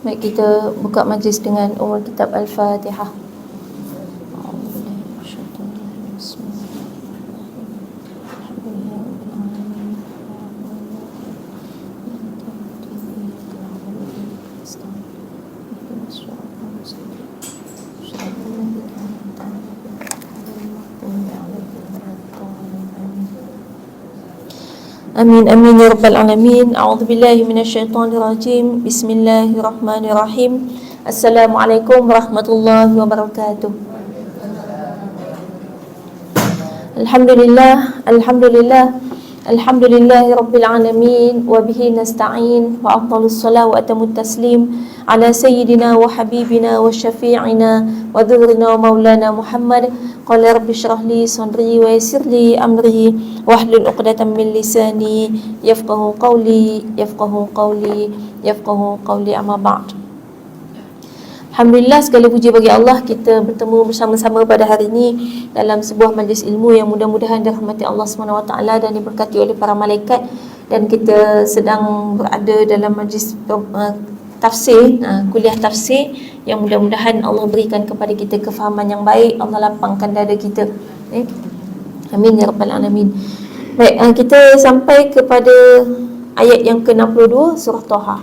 Baik, kita buka majlis dengan umul kitab Al-Fatihah. Amin amin ya rabbal alamin. A'udzubillahi minasyaitonirrajim. Bismillahirrahmanirrahim. Assalamualaikum warahmatullahi wabarakatuh. Alhamdulillah, alhamdulillahi rabbil alamin, wa bihi nasta'in, wa afdhalus salatu wa atamut taslim ala sayyidina wa habibina wa syafi'ina wa dhurrina wa maulana Muhammad. Qala rabbi shrah li sadri wa yassir li amri wahlul 'uqdatam min lisani yafqahu qawli amma ba'd. Alhamdulillah, segala puji bagi Allah, kita bertemu bersama-sama pada hari ini dalam sebuah majlis ilmu yang mudah-mudahan dirahmati Allah SWT dan diberkati oleh para malaikat. Dan kita sedang berada dalam majlis tafsir, kuliah tafsir, yang mudah-mudahan Allah berikan kepada kita kefahaman yang baik, Allah lapangkan dada kita. Amin ya rabbal alamin. Baik, kita sampai kepada ayat yang ke-62 surah Taha.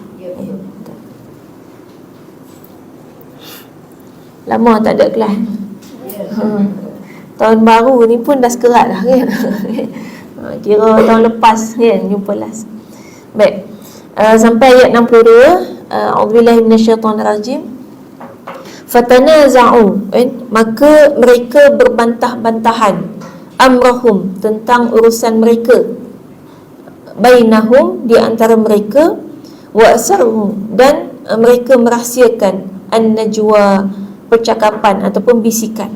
Lama tak ada kelas. Tahun baru ni pun dah sekerat dah kan. Kira tahun lepas kan jumpa last. Baik, sampai ayat 62. A'udzubillahi minasyaitonirrajim. Fatanaza'u, maka mereka berbantah-bantahan, amrahum, tentang urusan mereka, bainahum, di antara mereka, wa asarru, dan mereka merahsiakan, an-najwa, percakapan ataupun bisikan.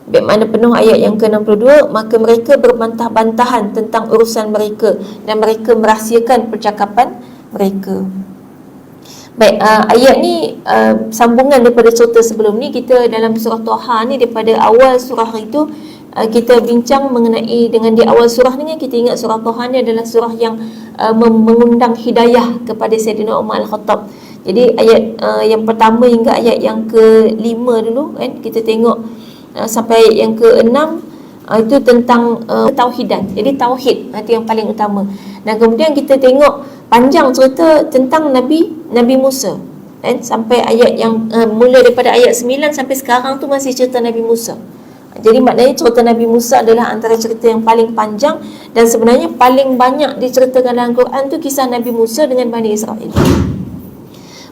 Bermakna penuh ayat yang ke-62, maka mereka berbantah-bantahan tentang urusan mereka dan mereka merahsiakan percakapan mereka. Baik, ayat ni sambungan daripada cerita sebelum ni. Kita dalam surah Taha ni, daripada awal surah itu kita bincang mengenai, dengan di awal surah ni kita ingat surah Taha ni adalah surah yang mengundang hidayah kepada Sayyidina Umar Al-Khattab. Jadi ayat yang pertama hingga ayat yang ke-5 dulu kan, kita tengok sampai ayat yang ke-6 itu tentang tauhidan. Jadi tauhid itu yang paling utama. Dan kemudian kita tengok panjang cerita tentang Nabi Musa kan, sampai ayat yang mula daripada ayat 9 sampai sekarang tu masih cerita Nabi Musa. Jadi maknanya cerita Nabi Musa adalah antara cerita yang paling panjang, dan sebenarnya paling banyak diceritakan dalam Quran tu kisah Nabi Musa dengan Bani Israel.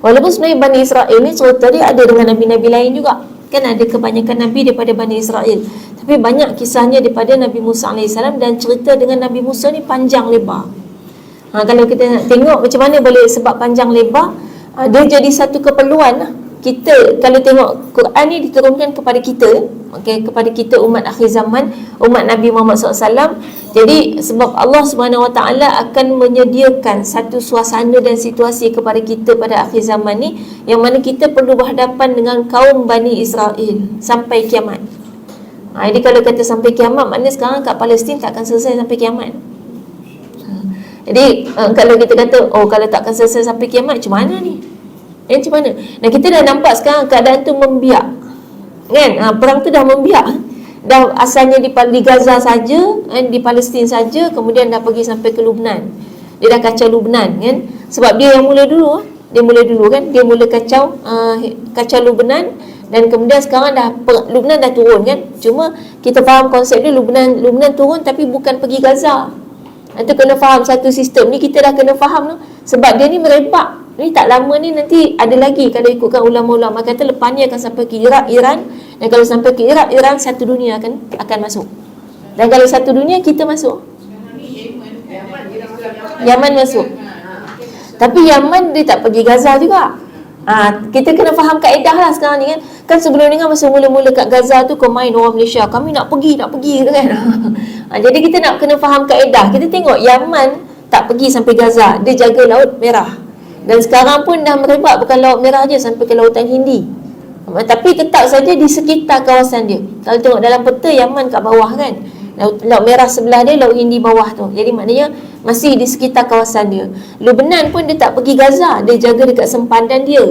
Walaupun sebenarnya Bani Israel ni cerita dia ada dengan Nabi-Nabi lain juga kan, ada kebanyakan Nabi daripada Bani Israel, tapi banyak kisahnya daripada Nabi Musa AS, dan cerita dengan Nabi Musa ni panjang lebar. Kalau kita nak tengok macam mana boleh sebab panjang lebar, dia jadi satu keperluan kita. Kalau tengok Quran ni diturunkan kepada kita, kepada kita umat akhir zaman, umat Nabi Muhammad SAW. Jadi sebab Allah SWT akan menyediakan satu suasana dan situasi kepada kita pada akhir zaman ni, yang mana kita perlu berhadapan dengan kaum Bani Israel sampai kiamat. Jadi kalau kata sampai kiamat, maknanya sekarang kat Palestin tak akan selesai sampai kiamat. Jadi kalau kita kata, kalau tak akan selesai sampai kiamat, macam mana ni? Macam mana? Nah, kita dah nampak sekarang keadaan tu membiak kan? Perang tu dah membiak. Dah asalnya di Gaza saja, di Palestin saja, kemudian dah pergi sampai ke Lubnan. Dia dah kacau Lubnan kan? Sebab dia yang mula dulu kan? Dia mula kacau Lubnan, dan kemudian sekarang Lubnan dah turun kan? Cuma kita faham konsep dia, Lubnan turun tapi bukan pergi Gaza. Itu kena faham satu sistem ni, kita dah kena faham tu. Sebab dia ni merebak. Ni tak lama ni nanti ada lagi, kalau ikutkan ulama-ulama kata lepas ni akan sampai ke Iraq, Iran. Dan kalau sampai ke Iraq, Iran, satu dunia akan masuk. Dan kalau satu dunia kita masuk, Yaman masuk. Tapi Yaman dia tak pergi Gaza juga. Kita kena faham kaedah lah sekarang ni kan. Kan sebelum ni kan masa mula-mula kat Gaza tu, kau main orang Malaysia, kami nak pergi kan. Jadi kita nak kena faham kaedah. Kita tengok Yaman tak pergi sampai Gaza, dia jaga Laut Merah. Dan sekarang pun dah merebak, bukan Laut Merah je, sampai ke Lautan Hindi. Tapi tetap saja di sekitar kawasan dia. Kalau tengok dalam peta, Yaman kat bawah kan, Laut Merah sebelah dia, Laut Hindi bawah tu. Jadi maknanya masih di sekitar kawasan dia. Lubnan pun dia tak pergi Gaza, dia jaga dekat sempadan dia.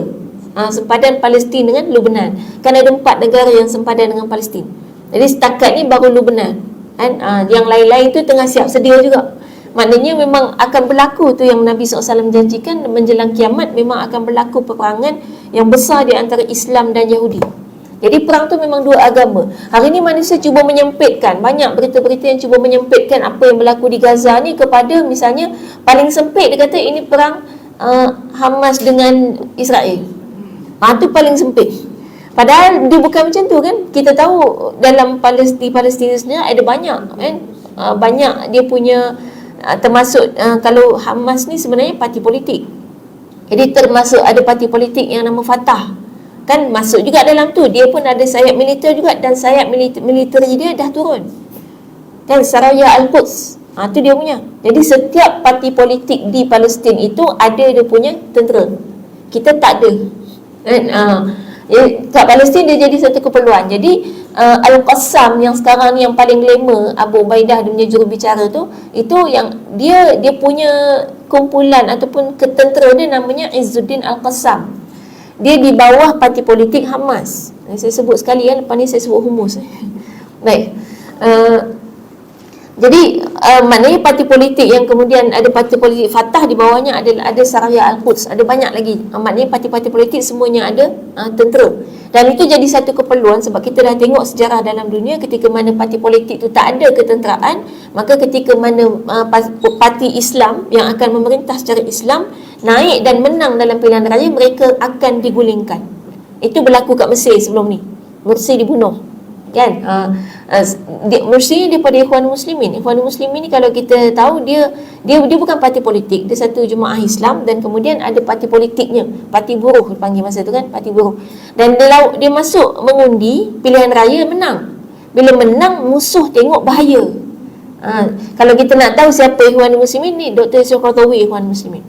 sempadan Palestin dengan Lebanon. Kan ada 4 negara yang sempadan dengan Palestin. Jadi setakat ni baru Lebanon kan. Yang lain-lain tu tengah siap sedia juga. Maknanya memang akan berlaku tu yang Nabi SAW janjikan, menjelang kiamat memang akan berlaku peperangan yang besar di antara Islam dan Yahudi. Jadi perang tu memang dua agama. Hari ni manusia cuba menyempitkan, banyak berita-berita yang cuba menyempitkan apa yang berlaku di Gaza ni kepada misalnya paling sempit dia kata ini perang Hamas dengan Israel. Tu paling sempit. Padahal dia bukan macam tu kan. Kita tahu dalam Palestina sebenarnya ada banyak kan, banyak dia punya termasuk kalau Hamas ni sebenarnya parti politik. Jadi termasuk ada parti politik yang nama Fatah kan masuk juga dalam tu. Dia pun ada sayap militer juga, dan sayap militer dia dah turun kan, Saraya Al-Quds. Tu dia punya. Jadi setiap parti politik di Palestin itu ada dia punya tentera. Kita tak ada kan. Kat Palestin dia jadi satu keperluan. Jadi Al-Qassam yang sekarang ni yang paling glamour, Abu Ubaidah dia punya jurubicara tu, itu yang dia punya kumpulan ataupun ketentera dia namanya Izzuddin Al-Qassam. Dia di bawah parti politik Hamas. Saya sebut sekali kan, lepas ni saya sebut humus. Baik. Jadi maknanya parti politik yang kemudian ada parti politik Fatah di bawahnya ada Saraya Al-Quds, ada banyak lagi. Maknanya parti-parti politik semuanya ada tentera. Dan itu jadi satu keperluan sebab kita dah tengok sejarah dalam dunia ketika mana parti politik itu tak ada ketenteraan, maka ketika mana parti Islam yang akan memerintah secara Islam naik dan menang dalam pilihan raya, mereka akan digulingkan. Itu berlaku kat Mesir sebelum ni. Mursi dibunuh kan. Mursi daripada Ikhwan Muslimin. Ikhwan Muslimin ni kalau kita tahu dia bukan parti politik, dia satu jemaah Islam, dan kemudian ada parti politiknya, parti buruh dipanggil masa tu kan, parti buruh. Dan dia masuk mengundi pilihan raya, menang. Bila menang, musuh tengok bahaya. Kalau kita nak tahu siapa Ikhwan Muslimin ni, Dr. Yusuf Qaradawi Ikhwan Muslimin.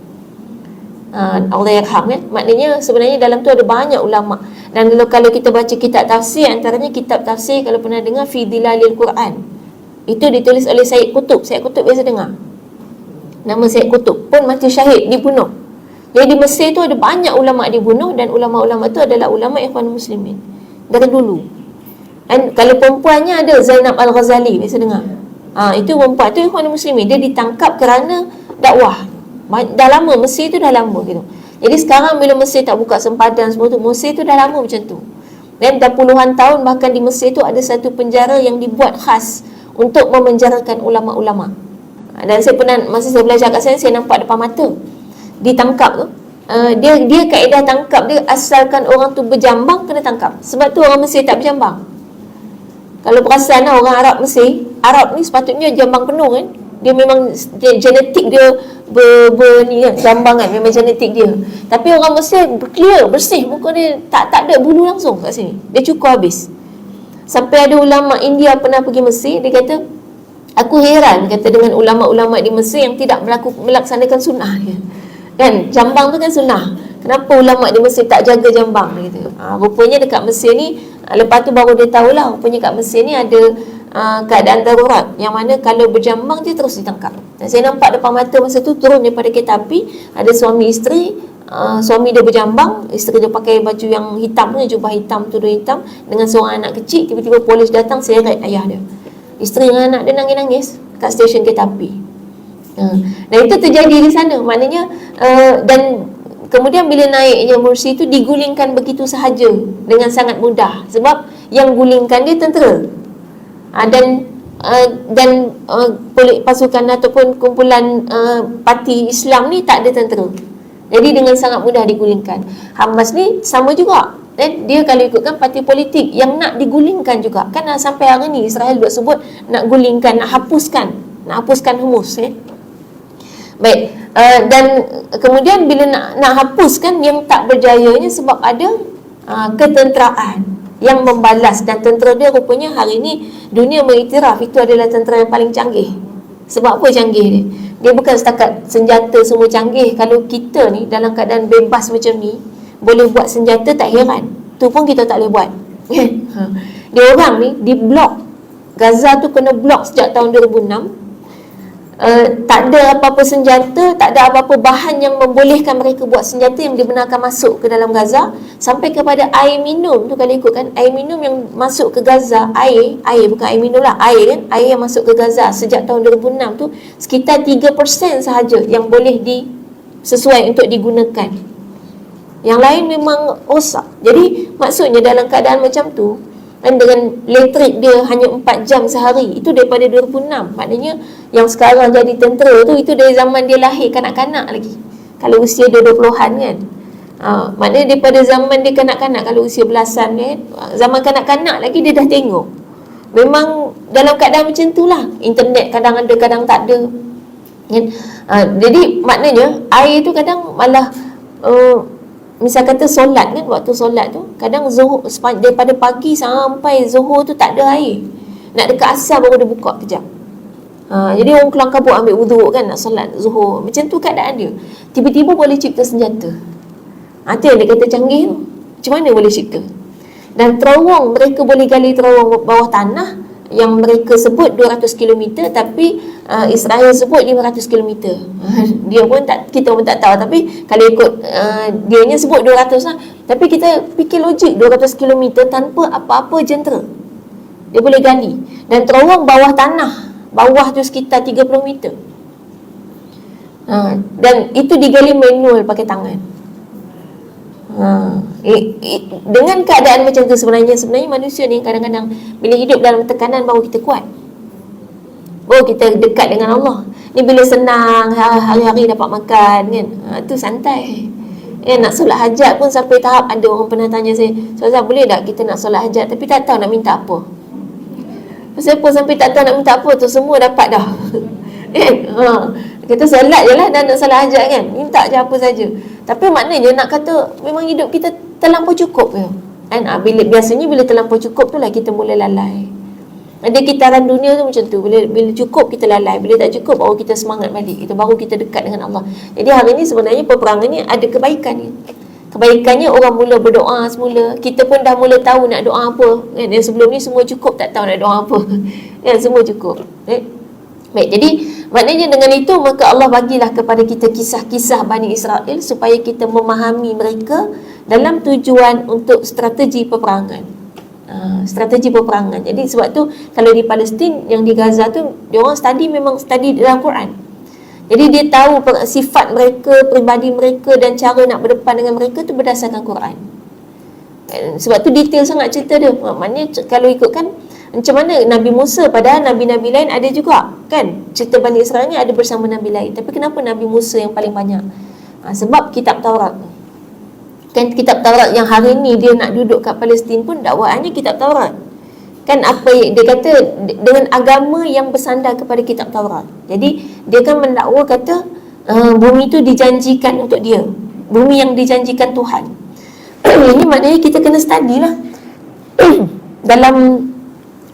Allah yarham kan. Maknanya sebenarnya dalam tu ada banyak ulama. Dan kalau kita baca kitab tafsir, antaranya kitab tafsir kalau pernah dengar Fi Dhilalil Quran, itu ditulis oleh Syed Qutb. Syed Qutb biasa dengar nama Syed Qutb, pun mati syahid, dibunuh. Jadi di Mesir tu ada banyak ulama dibunuh, dan ulama-ulama tu adalah ulama Ikhwan Muslimin dari dulu. Dan kalau perempuannya ada Zainab Al-Ghazali, biasa dengar. Itu perempuan tu Ikhwan Muslimin, dia ditangkap kerana dakwah. Dah lama, Mesir tu dah lama gitu. Jadi sekarang bila Mesir tak buka sempadan semua tu, Mesir tu dah lama macam tu. Dan dah puluhan tahun, bahkan di Mesir tu ada satu penjara yang dibuat khas untuk memenjarakan ulama-ulama. Dan saya pernah, masa saya belajar kat sana, saya nampak depan mata ditangkap tu. Dia kaedah tangkap dia, asalkan orang tu berjambang kena tangkap. Sebab tu orang Mesir tak berjambang. Kalau perasan lah, orang Arab Mesir, Arab ni sepatutnya jambang penuh kan. Dia memang genetik dia ni kan, jambangan memang genetik dia. Tapi orang Mesir clear, bersih, muka dia tak ada bulu langsung kat sini. Dia cukur habis. Sampai ada ulama India pernah pergi Mesir, dia kata, aku heran kata dengan ulama-ulama di Mesir yang tidak melaksanakan sunnah dia. Kan, jambang tu kan sunnah. Kenapa ulama di Mesir tak jaga jambang dia kata. Rupanya dekat Mesir ni, lepas tu baru dia tahulah, rupanya kat Mesir ni ada keadaan darurat yang mana kalau berjambang dia terus ditangkap. Dan saya nampak depan mata masa tu turun daripada kereta api, ada suami isteri, suami dia berjambang, isteri dia pakai baju yang hitam, jubah hitam, tudung hitam, dengan seorang anak kecil. Tiba-tiba polis datang seret ayah dia. Isteri dengan anak dia nangis-nangis kat stesen kereta api. Dan itu terjadi di sana. Maknanya dan kemudian bila naiknya Mursi itu digulingkan begitu sahaja dengan sangat mudah, sebab yang gulingkan dia tentera. Dan pasukan ataupun kumpulan parti Islam ni tak ada tentera. Jadi dengan sangat mudah digulingkan. Hamas ni sama juga. Dia kalau ikutkan parti politik yang nak digulingkan juga. Kan sampai hari ni Israel buat sebut nak gulingkan, nak hapuskan Hamas. Baik. Dan kemudian bila nak hapuskan, yang tak berjayanya sebab ada ketenteraan yang membalas, dan tentera dia rupanya hari ni dunia mengiktiraf itu adalah tentera yang paling canggih. Sebab apa canggih dia? Dia bukan setakat senjata semua canggih. Kalau kita ni dalam keadaan bebas macam ni boleh buat senjata, tak heran. Tu pun kita tak boleh buat. Dia orang ni di blok Gaza tu, kena blok sejak tahun 2006. tak ada apa-apa senjata, tak ada apa-apa bahan yang membolehkan mereka buat senjata yang dibenarkan masuk ke dalam Gaza, sampai kepada air minum tu, kalau ikutkan air minum yang masuk ke Gaza, air bukan air minum lah, air kan, air yang masuk ke Gaza sejak tahun 2006 tu sekitar 3% sahaja yang boleh sesuai untuk digunakan. Yang lain memang rosak. Jadi maksudnya dalam keadaan macam tu, dan dengan elektrik dia hanya 4 jam sehari, itu daripada 2006. Maknanya yang sekarang jadi tentera tu, itu dari zaman dia lahir kanak-kanak lagi, kalau usia dia 20-an kan. Maknanya daripada zaman dia kanak-kanak, kalau usia belasan kan, zaman kanak-kanak lagi dia dah tengok. Memang dalam keadaan macam tu lah. Internet kadang ada, kadang tak ada kan? Jadi maknanya air tu kadang malah misal kata solat kan, waktu solat tu kadang zuhur, daripada pagi sampai zuhur tu tak ada air, nak dekat asar baru dia buka kejap. Jadi orang kelang kabut ambil wuduk kan, nak solat zuhur. Macam tu keadaan dia. Tiba-tiba boleh cipta senjata. Itu yang dia kata canggih tu. Macam mana boleh cipta? Dan terowong, mereka boleh gali terowong bawah tanah yang mereka sebut 200 km, tapi Israel sebut 500 km. Dia pun tak, kita pun tak tahu, tapi kalau ikut dianya sebut 200 lah. Tapi kita fikir logik, 200 km tanpa apa-apa jentera dia boleh gali. Dan terowong bawah tanah, bawah tu sekitar 30 meter. Dan itu digali manual pakai tangan. Dengan keadaan macam tu, sebenarnya manusia ni kadang-kadang bila hidup dalam tekanan baru kita kuat, baru kita dekat dengan Allah. Ni bila senang, hari-hari dapat makan kan, tu santai. Nak solat hajat pun sampai tahap ada orang pernah tanya saya, "Ustazah, boleh tak kita nak solat hajat tapi tak tahu nak minta apa?" Pasal apa sampai tak tahu nak minta apa tu, semua dapat dah. Kita solat je lah, dan nak solat hajat kan, minta je apa saja. Tapi maknanya nak kata memang hidup kita terlampau cukup ke kan? Biasanya bila terlampau cukup tu lah kita mula lalai. Ada kitaran dunia tu macam tu, bila cukup kita lalai, bila tak cukup baru kita semangat balik, itu baru kita dekat dengan Allah. Jadi hari ni sebenarnya peperangan ni ada kebaikannya. Kebaikannya orang mula berdoa semula. Kita pun dah mula tahu nak doa apa kan? Yang sebelum ni semua cukup, tak tahu nak doa apa kan? Semua cukup. Baik, jadi maknanya dengan itu maka Allah bagilah kepada kita kisah-kisah Bani Israel supaya kita memahami mereka dalam tujuan untuk strategi peperangan. Strategi peperangan. Jadi sebab tu kalau di Palestin, yang di Gaza tu, dia orang memang study dalam Quran. Jadi dia tahu sifat mereka, peribadi mereka dan cara nak berdepan dengan mereka tu berdasarkan Quran. Sebab tu detail sangat cerita dia. Maknanya kalau ikutkan macam mana Nabi Musa, padahal Nabi-Nabi lain ada juga kan, cerita Bani Israel ni ada bersama Nabi lain, tapi kenapa Nabi Musa yang paling banyak? Sebab kitab Taurat kan, kitab Taurat yang hari ni dia nak duduk kat Palestin pun dakwaannya kitab Taurat kan. Apa dia kata, dengan agama yang bersandar kepada kitab Taurat. Jadi dia kan mendakwa kata bumi tu dijanjikan untuk dia, bumi yang dijanjikan Tuhan. Ini maknanya kita kena study lah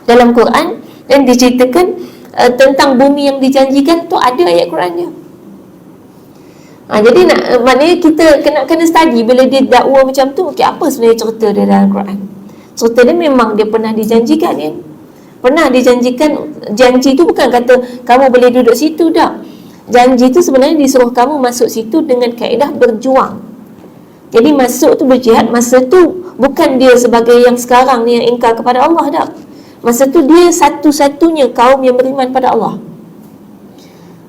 dalam Quran, dan diceritakan tentang bumi yang dijanjikan tu ada ayat Quran dia. Jadi maknanya kita kena study. Bila dia dakwa macam tu, okay, apa sebenarnya cerita dia dalam Quran? Cerita dia memang dia pernah dijanjikan kan? Pernah dijanjikan. Janji tu bukan kata kamu boleh duduk situ, tak. Janji tu sebenarnya disuruh kamu masuk situ dengan kaedah berjuang. Jadi masuk tu berjihad. Masa tu bukan dia sebagai yang sekarang ni yang ingkar kepada Allah, tak. Masa tu dia satu-satunya kaum yang beriman pada Allah.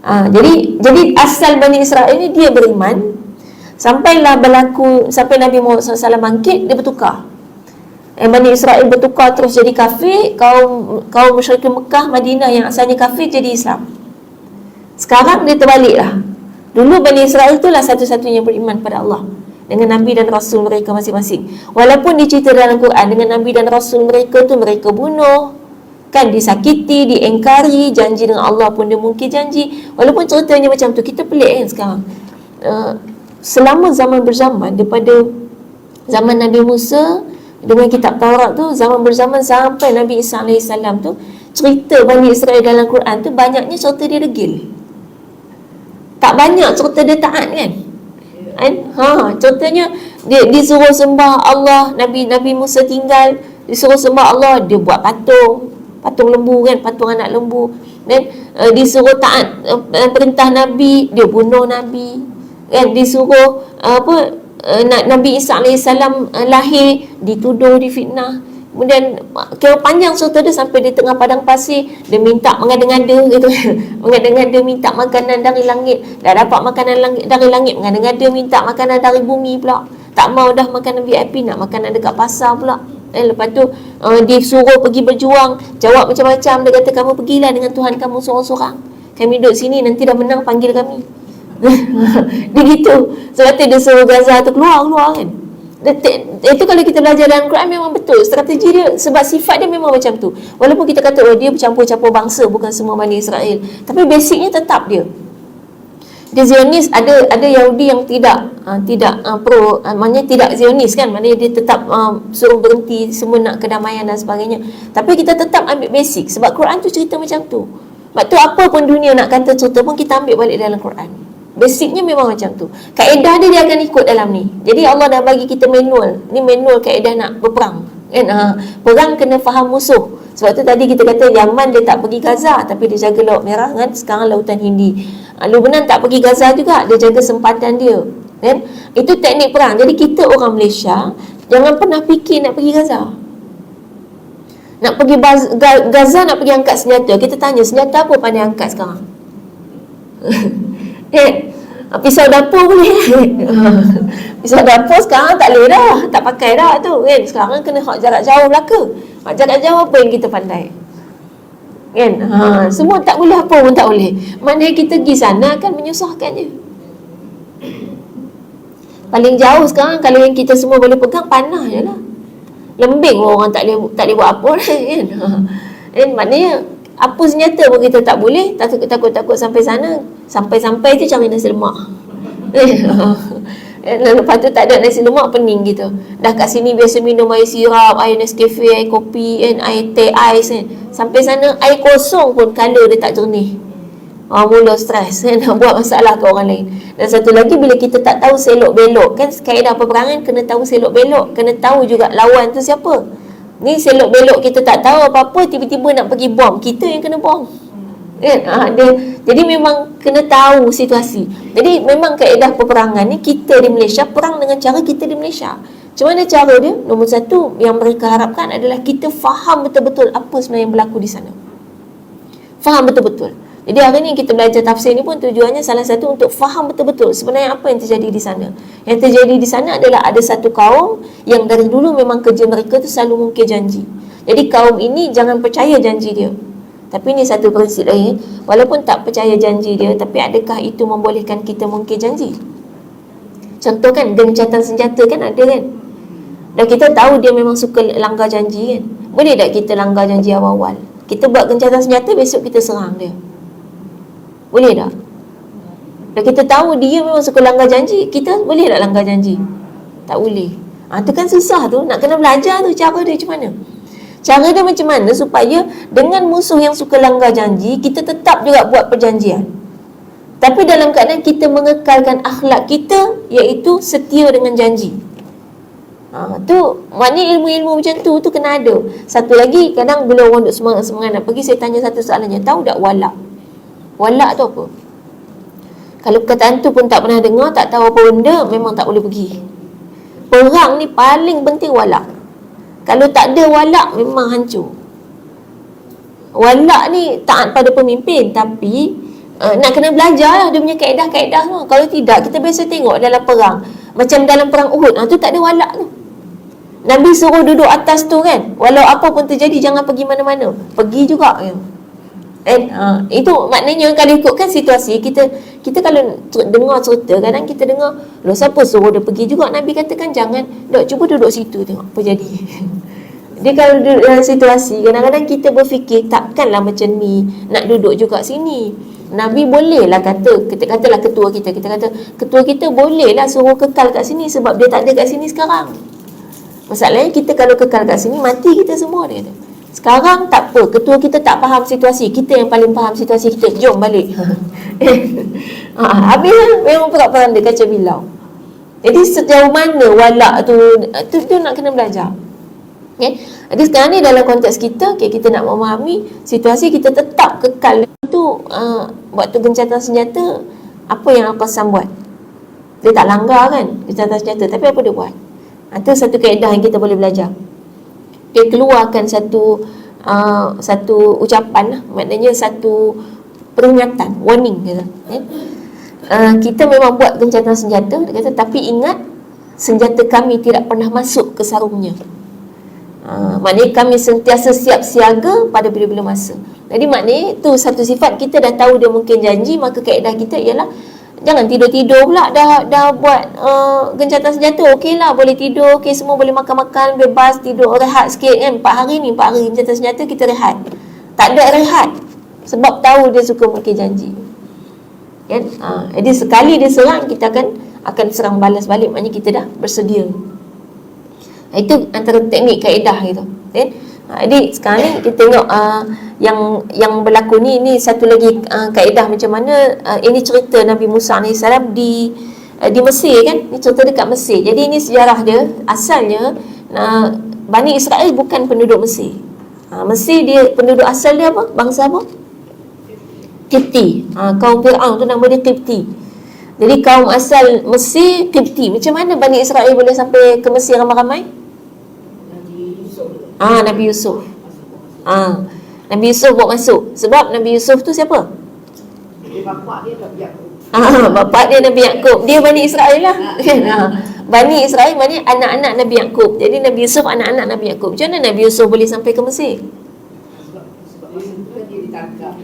Jadi asal Bani Israel ni dia beriman. Sampailah berlaku, sampai Nabi Muhammad SAW bangkit, dia bertukar. Bani Israel bertukar terus jadi kafir. Kaum musyrikin Mekah, Madinah yang asalnya kafir jadi Islam. Sekarang dia terbalik lah. Dulu Bani Israel itulah satu-satunya beriman pada Allah dengan Nabi dan Rasul mereka masing-masing. Walaupun dicerita dalam Quran, dengan Nabi dan Rasul mereka tu mereka bunuh kan, disakiti, diengkari, janji dengan Allah pun dia mungkin janji. Walaupun ceritanya macam tu, kita pelik kan sekarang. Selama zaman berzaman, daripada zaman Nabi Musa dengan kitab Taurat tu, zaman berzaman sampai Nabi Isa AS tu, cerita Bani Israel dalam Quran tu banyaknya cerita dia degil, tak banyak cerita dia taat kan. Contohnya dia disuruh sembah Allah, Nabi Musa tinggal, disuruh sembah Allah, dia buat patung lembu kan, patung anak lembu. Dan disuruh taat perintah Nabi, dia bunuh Nabi. Kan disuruh Nabi Isa AS lahir, dituduh, difitnah. Kemudian kira panjang cerita dia sampai di tengah padang pasir, dia minta mengada-ngada gitu. Mengada-ngada minta makanan dari langit, dah dapat makanan dari langit, mengada-ngada minta makanan dari bumi pula. Tak mau dah makanan VIP, nak makanan dekat pasar pula. Lepas tu disuruh pergi berjuang, jawab macam-macam. Dia kata, kamu pergilah dengan Tuhan kamu seorang-seorang, kami duduk sini, nanti dah menang panggil kami. Dia gitu. Sebab tu dia suruh Gaza tu keluar kan. Itu kalau kita belajar dalam Quran memang betul strategi dia, sebab sifat dia memang macam tu. Walaupun kita kata dia bercampur-campur bangsa, bukan semua Bani Israel, tapi basicnya tetap dia Zionis. Ada Yahudi yang tidak pro, maknanya tidak Zionis kan, maknanya dia tetap suruh berhenti, semua nak kedamaian dan sebagainya. Tapi kita tetap ambil basic, sebab Quran tu cerita macam tu. Sebab tu apa pun dunia nak kata cerita pun kita ambil balik dalam Quran. Basicnya memang macam tu. Kaedah dia akan ikut dalam ni. Jadi Allah dah bagi kita manual. Ni manual kaedah nak berperang. Kan? Perang kena faham musuh. Sebab tu tadi kita kata Yaman dia tak pergi Gaza, tapi dia jaga Laut Merah kan, sekarang Lautan Hindi. Lebanon tak pergi Gaza juga, dia jaga sempatan dia. Kan? Itu teknik perang. Jadi kita orang Malaysia jangan pernah fikir nak pergi Gaza. Nak pergi Gaza, nak pergi angkat senjata. Kita tanya, senjata apa pandai angkat sekarang? Pisau dapur boleh. Pisau dapur sekarang tak boleh dah, tak pakai dah tu kan. Sekarang kena hak jarak jauh belaka. Hak jarak jauh apa yang kita pandai kan? Semua tak boleh, apa pun tak boleh. Maknanya kita pergi sana kan menyusahkan je. Paling jauh sekarang kalau yang kita semua boleh pegang, panah je lah. Lembing orang tak boleh buat apa kan. Maknanya apa senjata pun kita tak boleh. Takut sampai sana. Sampai tu cari nasi lemak. Lepas tu tak ada nasi lemak, pening gitu. Dah kat sini biasa minum air sirap, air Nescafe, air kopi, air teh ais kan. Sampai sana air kosong pun color dia tak jernih. Mula stres kan, buat masalah ke orang lain. Dan satu lagi, bila kita tak tahu selok belok kan, kaedah peperangan kena tahu selok belok, kena tahu juga lawan tu siapa. Ni selok belok kita tak tahu apa-apa, tiba-tiba nak pergi bom, kita yang kena bom kan? Jadi memang kena tahu situasi. Jadi memang kaedah peperangan ni, kita di Malaysia perang dengan cara kita di Malaysia. Macam mana cara dia? Nombor satu yang mereka harapkan adalah kita faham betul-betul apa sebenarnya yang berlaku di sana. Faham betul-betul. Jadi hari ni kita belajar tafsir ni pun tujuannya salah satu untuk faham betul-betul sebenarnya apa yang terjadi di sana. Yang terjadi di sana adalah ada satu kaum yang dari dulu memang kerja mereka tu selalu mungkir janji. Jadi kaum ini jangan percaya janji dia. Tapi ni satu prinsip lain, walaupun tak percaya janji dia, tapi adakah itu membolehkan kita mungkir janji? Contoh kan, gencatan senjata kan ada kan. Dan kita tahu dia memang suka langgar janji kan. Boleh tak kita langgar janji awal-awal? Kita buat gencatan senjata, besok kita serang dia. Boleh tak? Dan kita tahu dia memang suka langgar janji, kita boleh tak langgar janji? Tak boleh. Itu kan susah tu, nak kena belajar tu cara dia macam mana. Cara dia macam mana supaya dengan musuh yang suka langgar janji, kita tetap juga buat perjanjian. Tapi dalam keadaan kita mengekalkan akhlak kita, iaitu setia dengan janji. Tu maknanya ilmu-ilmu macam tu kena ada. Satu lagi, kadang bila orang duk semangat-semangat nak pergi, saya tanya satu soalannya, tahu tak walak? Walak tu apa? Kalau perkataan tu pun tak pernah dengar, tak tahu apa benda, memang tak boleh pergi. Perang ni paling penting walak. Kalau tak ada walak, memang hancur. Walak ni taat pada pemimpin, tapi nak kena belajar lah dia punya kaedah-kaedah tu. Kalau tidak, kita biasa tengok dalam perang, macam dalam perang Uhud, tu tak ada walak tu. Nabi suruh duduk atas tu kan, walau apa pun terjadi jangan pergi mana-mana. Pergi juga ya. Itu maknanya kalau ikutkan situasi, kita kalau dengar cerita, kadang kita dengar, loh siapa suruh dia pergi juga? Nabi katakan jangan, dok cuba duduk situ tengok apa jadi. Dia kalau duduk dalam situasi, kadang-kadang kita berfikir takkanlah macam ni, nak duduk juga sini. Nabi bolehlah katalah ketua kita kata ketua kita bolehlah suruh kekal kat sini sebab dia tak ada kat sini sekarang. Masalahnya kita kalau kekal kat sini, mati kita semua, dia kata. Sekarang tak apa, ketua kita tak faham situasi, kita yang paling faham situasi kita, jom balik. Habislah, memang perang dia kaca bilau. Jadi sejauh mana walak tu nak kena belajar. Okay? Jadi sekarang ni dalam konteks kita, kita nak memahami situasi, kita tetap tetap kekal tu. Waktu gencatan senjata, apa yang Al-Qassam buat? Dia tak langgar kan gencatan senjata, tapi apa dia buat? Itu satu kaedah yang kita boleh belajar. Dia keluarkan satu ucapan lah, maknanya satu peringatan, warning kata. Kita memang buat gencatan senjata, dia kata, tapi ingat senjata kami tidak pernah masuk ke sarungnya. Maknanya kami sentiasa siap siaga pada bila-bila masa. Jadi maknanya itu satu sifat, kita dah tahu dia mungkin janji, maka kaedah kita ialah jangan tidur-tidur pula dah buat gencatan senjata. Okey lah, boleh tidur, okey, semua boleh makan-makan bebas, tidur, rehat sikit kan. 4 hari gencatan senjata kita rehat. Tak ada rehat sebab tahu dia suka mungkin janji kan. Jadi sekali dia serang, kita akan serang balas balik, maknanya kita dah bersedia. Itu antara teknik kaedah gitu kan. Jadi sekarang ni kita tengok yang berlaku ni satu lagi kaedah macam mana. Ini cerita Nabi Musa AS di Mesir kan. Ini cerita dekat Mesir. Jadi ini sejarah dia. Asalnya Bani Israel bukan penduduk Mesir. Mesir dia penduduk asal dia apa? Bangsa apa? Qibti. Kaum Fir'aun tu nama dia Qibti. Jadi kaum asal Mesir Qibti. Macam mana Bani Israel boleh sampai ke Mesir ramai-ramai? Nabi Yusuf. Nabi Yusuf buat masuk. Sebab Nabi Yusuf tu siapa? Bapak dia Nabi Yaqub. Bapak dia Nabi Yaqub. Dia Bani Israel lah. Bani Israel maknanya anak-anak Nabi Yaqub. Jadi Nabi Yusuf anak-anak Nabi Yaqub. Macam mana Nabi Yusuf boleh sampai ke Mesir? Sebab dia ditangkap.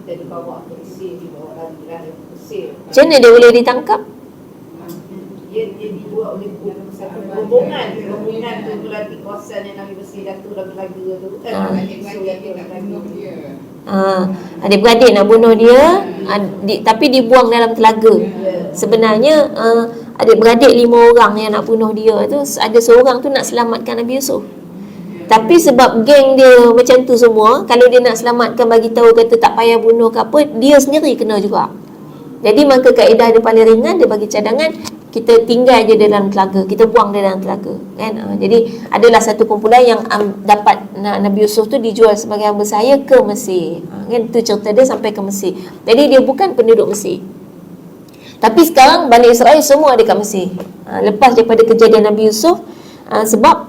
Dia dibawa ke Mesir, dibawa lagi ke Mesir. Macam mana dia boleh ditangkap? Dia dibuat oleh satu rombongan tu melalui kawasan yang Nabi Mesir Datuk Lagu-Lagu tu. Adik-beradik nak bunuh dia, tapi dibuang dalam telaga. Sebenarnya adik-beradik 5 orang yang nak bunuh dia tu, ada seorang tu nak selamatkan Nabi Yusuf. Tapi sebab geng dia macam tu semua, kalau dia nak selamatkan, bagi tahu kata tak payah bunuh ke apa, dia sendiri kena juga. Jadi maka kaedah dia paling ringan, dia bagi cadangan, kita tinggal je dalam telaga, kita buang dia dalam telaga kan. Jadi adalah satu kumpulan yang dapat Nabi Yusuf tu dijual sebagai hamba sahaya ke Mesir kan. Tu cerita dia sampai ke Mesir. Jadi dia bukan penduduk Mesir. Tapi sekarang Bani Israel semua ada kat Mesir. Lepas daripada kejadian Nabi Yusuf, sebab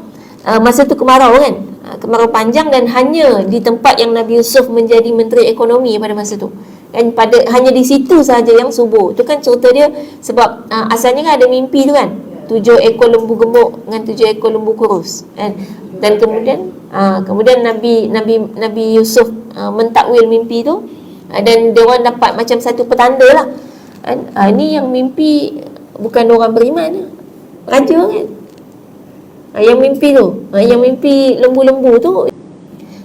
masa tu kemarau kan, kemarau panjang, dan hanya di tempat yang Nabi Yusuf menjadi menteri ekonomi pada masa tu kan, hanya di situ sahaja yang subur. Tu kan cerita dia, sebab asalnya kan ada mimpi tu kan, 7 ekor lembu gemuk dengan 7 ekor lembu kurus kan. Dan kemudian Nabi Yusuf mentakwil mimpi tu, dan dia orang dapat macam satu petanda lah kan. Ini yang mimpi bukan orang beriman, raja kan. Yang mimpi tu, yang mimpi lembu-lembu tu.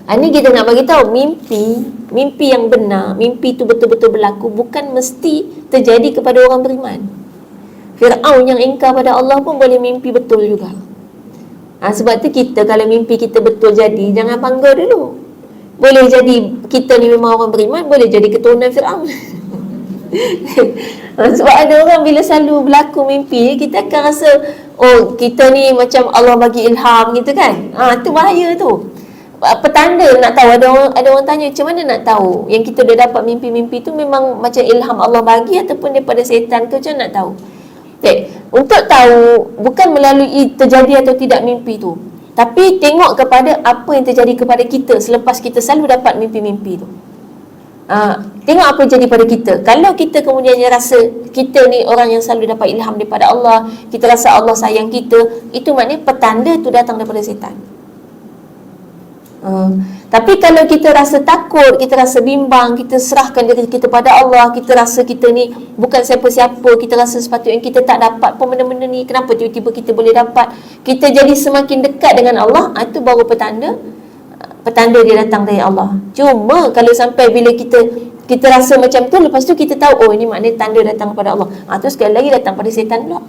Ini kita nak bagi tahu, mimpi yang benar, mimpi tu betul-betul berlaku, bukan mesti terjadi kepada orang beriman. Fir'aun yang ingkar pada Allah pun boleh mimpi betul juga. Sebab tu kita, kalau mimpi kita betul jadi, jangan bangga dulu. Boleh jadi kita ni memang orang beriman, boleh jadi keturunan Fir'aun. Sebab ada orang bila selalu berlaku mimpi, kita akan rasa, oh kita ni macam Allah bagi ilham gitu kan. Tu bahaya tu. Petanda nak tahu, ada orang tanya, macam mana nak tahu yang kita dah dapat mimpi-mimpi tu memang macam ilham Allah bagi ataupun daripada setan ke, macam mana nak tahu? Untuk tahu bukan melalui terjadi atau tidak mimpi tu, tapi tengok kepada apa yang terjadi kepada kita selepas kita selalu dapat mimpi-mimpi tu. Tengok apa yang jadi pada kita. Kalau kita kemudian rasa kita ni orang yang selalu dapat ilham daripada Allah, kita rasa Allah sayang kita, itu maknanya petanda tu datang daripada setan. Tapi kalau kita rasa takut, kita rasa bimbang, kita serahkan diri kita pada Allah, kita rasa kita ni bukan siapa-siapa, kita rasa sepatutnya kita tak dapat pun benda-benda ni, kenapa tiba-tiba kita boleh dapat, kita jadi semakin dekat dengan Allah, itu baru petanda dia datang dari Allah. Cuma kalau sampai bila kita rasa macam tu, lepas tu kita tahu, oh ini maknanya tanda datang daripada Allah, tu sekali lagi datang pada setan pula.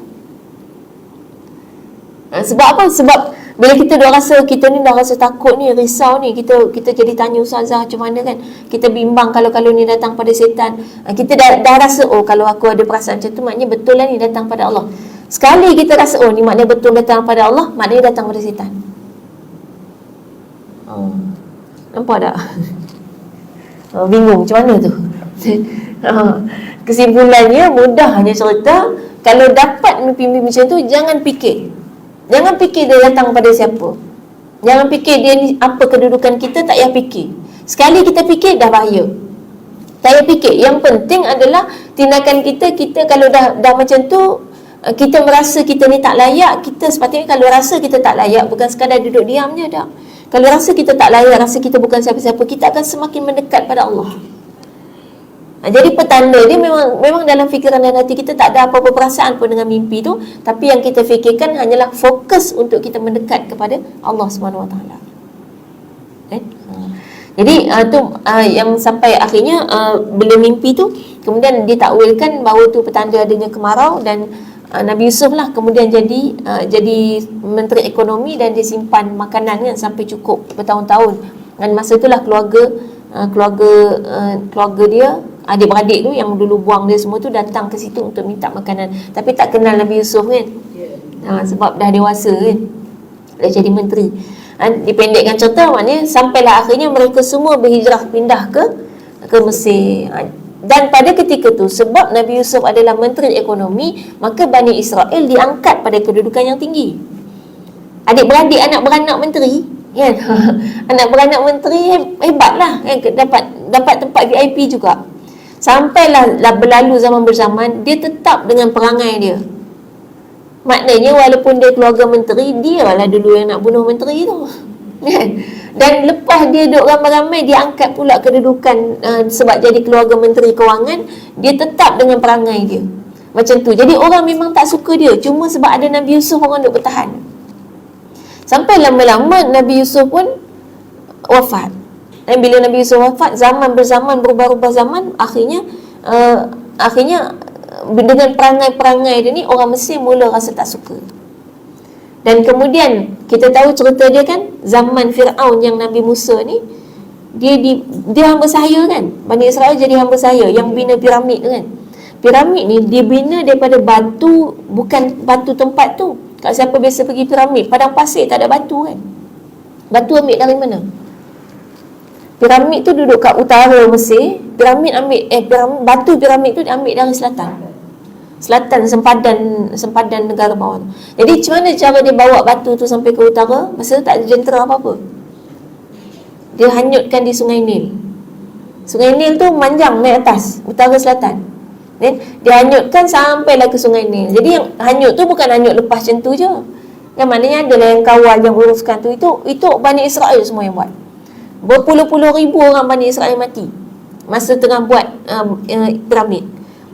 Sebab apa? Sebab bila kita dah rasa, kita ni dah rasa takut ni, risau ni, kita jadi tanya ustazah macam mana kan, kita bimbang kalau ni datang pada setan. Kita dah rasa, oh kalau aku ada perasaan macam tu, maknanya betul lah ni datang pada Allah. Sekali kita rasa, oh ni maknanya betul datang pada Allah, maknanya datang pada setan. Nampak tak? Bingung macam mana tu. Kesimpulannya mudahnya cerita, kalau dapat mimpi macam tu, jangan fikir dia datang pada siapa. Jangan fikir dia ni apa kedudukan kita, tak payah fikir. Sekali kita fikir dah bahaya. Tak payah fikir. Yang penting adalah tindakan kita kalau dah macam tu, kita merasa kita ni tak layak, kita sepatutnya kalau rasa kita tak layak, bukan sekadar duduk diam je dah. Kalau rasa kita tak layak, rasa kita bukan siapa-siapa, kita akan semakin mendekat pada Allah. Jadi petanda dia memang dalam fikiran dan hati kita tak ada apa-apa perasaan pun dengan mimpi tu, tapi yang kita fikirkan hanyalah fokus untuk kita mendekat kepada Allah SWT. Jadi tu yang sampai akhirnya bila mimpi tu kemudian ditakwilkan bahawa tu petanda adanya kemarau, dan Nabi Yusuf lah kemudian jadi menteri ekonomi, dan dia simpan makanan kan sampai cukup bertahun-tahun. Dan masa itulah keluarga dia, adik-beradik tu yang dulu buang dia semua tu datang ke situ untuk minta makanan, tapi tak kenal Nabi Yusuf kan. Sebab dah dewasa kan, dah jadi menteri. Dipendekkan cerita, maknanya sampailah akhirnya mereka semua berhijrah pindah ke Mesir. Dan pada ketika tu, sebab Nabi Yusuf adalah menteri ekonomi, maka Bani Israel diangkat pada kedudukan yang tinggi. Adik-beradik, anak beranak menteri kan? Anak beranak menteri hebatlah kan? Dapat tempat VIP juga. Sampailah berlalu zaman berzaman, dia tetap dengan perangai dia. Maknanya walaupun dia keluarga menteri, dia lah dulu yang nak bunuh menteri tu kan? Dan lepas dia duduk ramai-ramai, dia angkat pula kedudukan sebab jadi keluarga menteri kewangan, dia tetap dengan perangai dia macam tu. Jadi orang memang tak suka dia, cuma sebab ada Nabi Yusuf orang duk bertahan. Sampai lama-lama Nabi Yusuf pun wafat. Dan bila Nabi Yusuf wafat, zaman berzaman, berubah-ubah zaman, akhirnya dengan perangai-perangai dia ni, orang Mesir mula rasa tak suka. Dan kemudian kita tahu cerita dia kan, zaman Fir'aun yang Nabi Musa ni, dia hamba sahaya kan. Bani Israel jadi hamba sahaya yang bina piramid tu kan. Piramid ni dibina daripada batu, bukan batu tempat tu. Kalau siapa biasa pergi piramid, padang pasir tak ada batu kan. Batu ambil dari mana? Piramid tu duduk kat utara Mesir. Batu piramid tu diambil dari selatan sempadan negara bawah. Jadi macam mana cara dia bawa batu tu sampai ke utara? Masa tu tak ada jentera apa-apa. Dia hanyutkan di Sungai Nil. Sungai Nil tu manjang naik atas, utara selatan. Then dia hanyutkan sampailah ke Sungai Nil. Jadi yang hanyut tu bukan hanyut lepas macam tu je. Yang maknanya adalah yang kawal, yang uruskan tu, itu Bani Israel semua yang buat. Berpuluh-puluh ribu orang Bani Israel mati masa tengah buat piramid.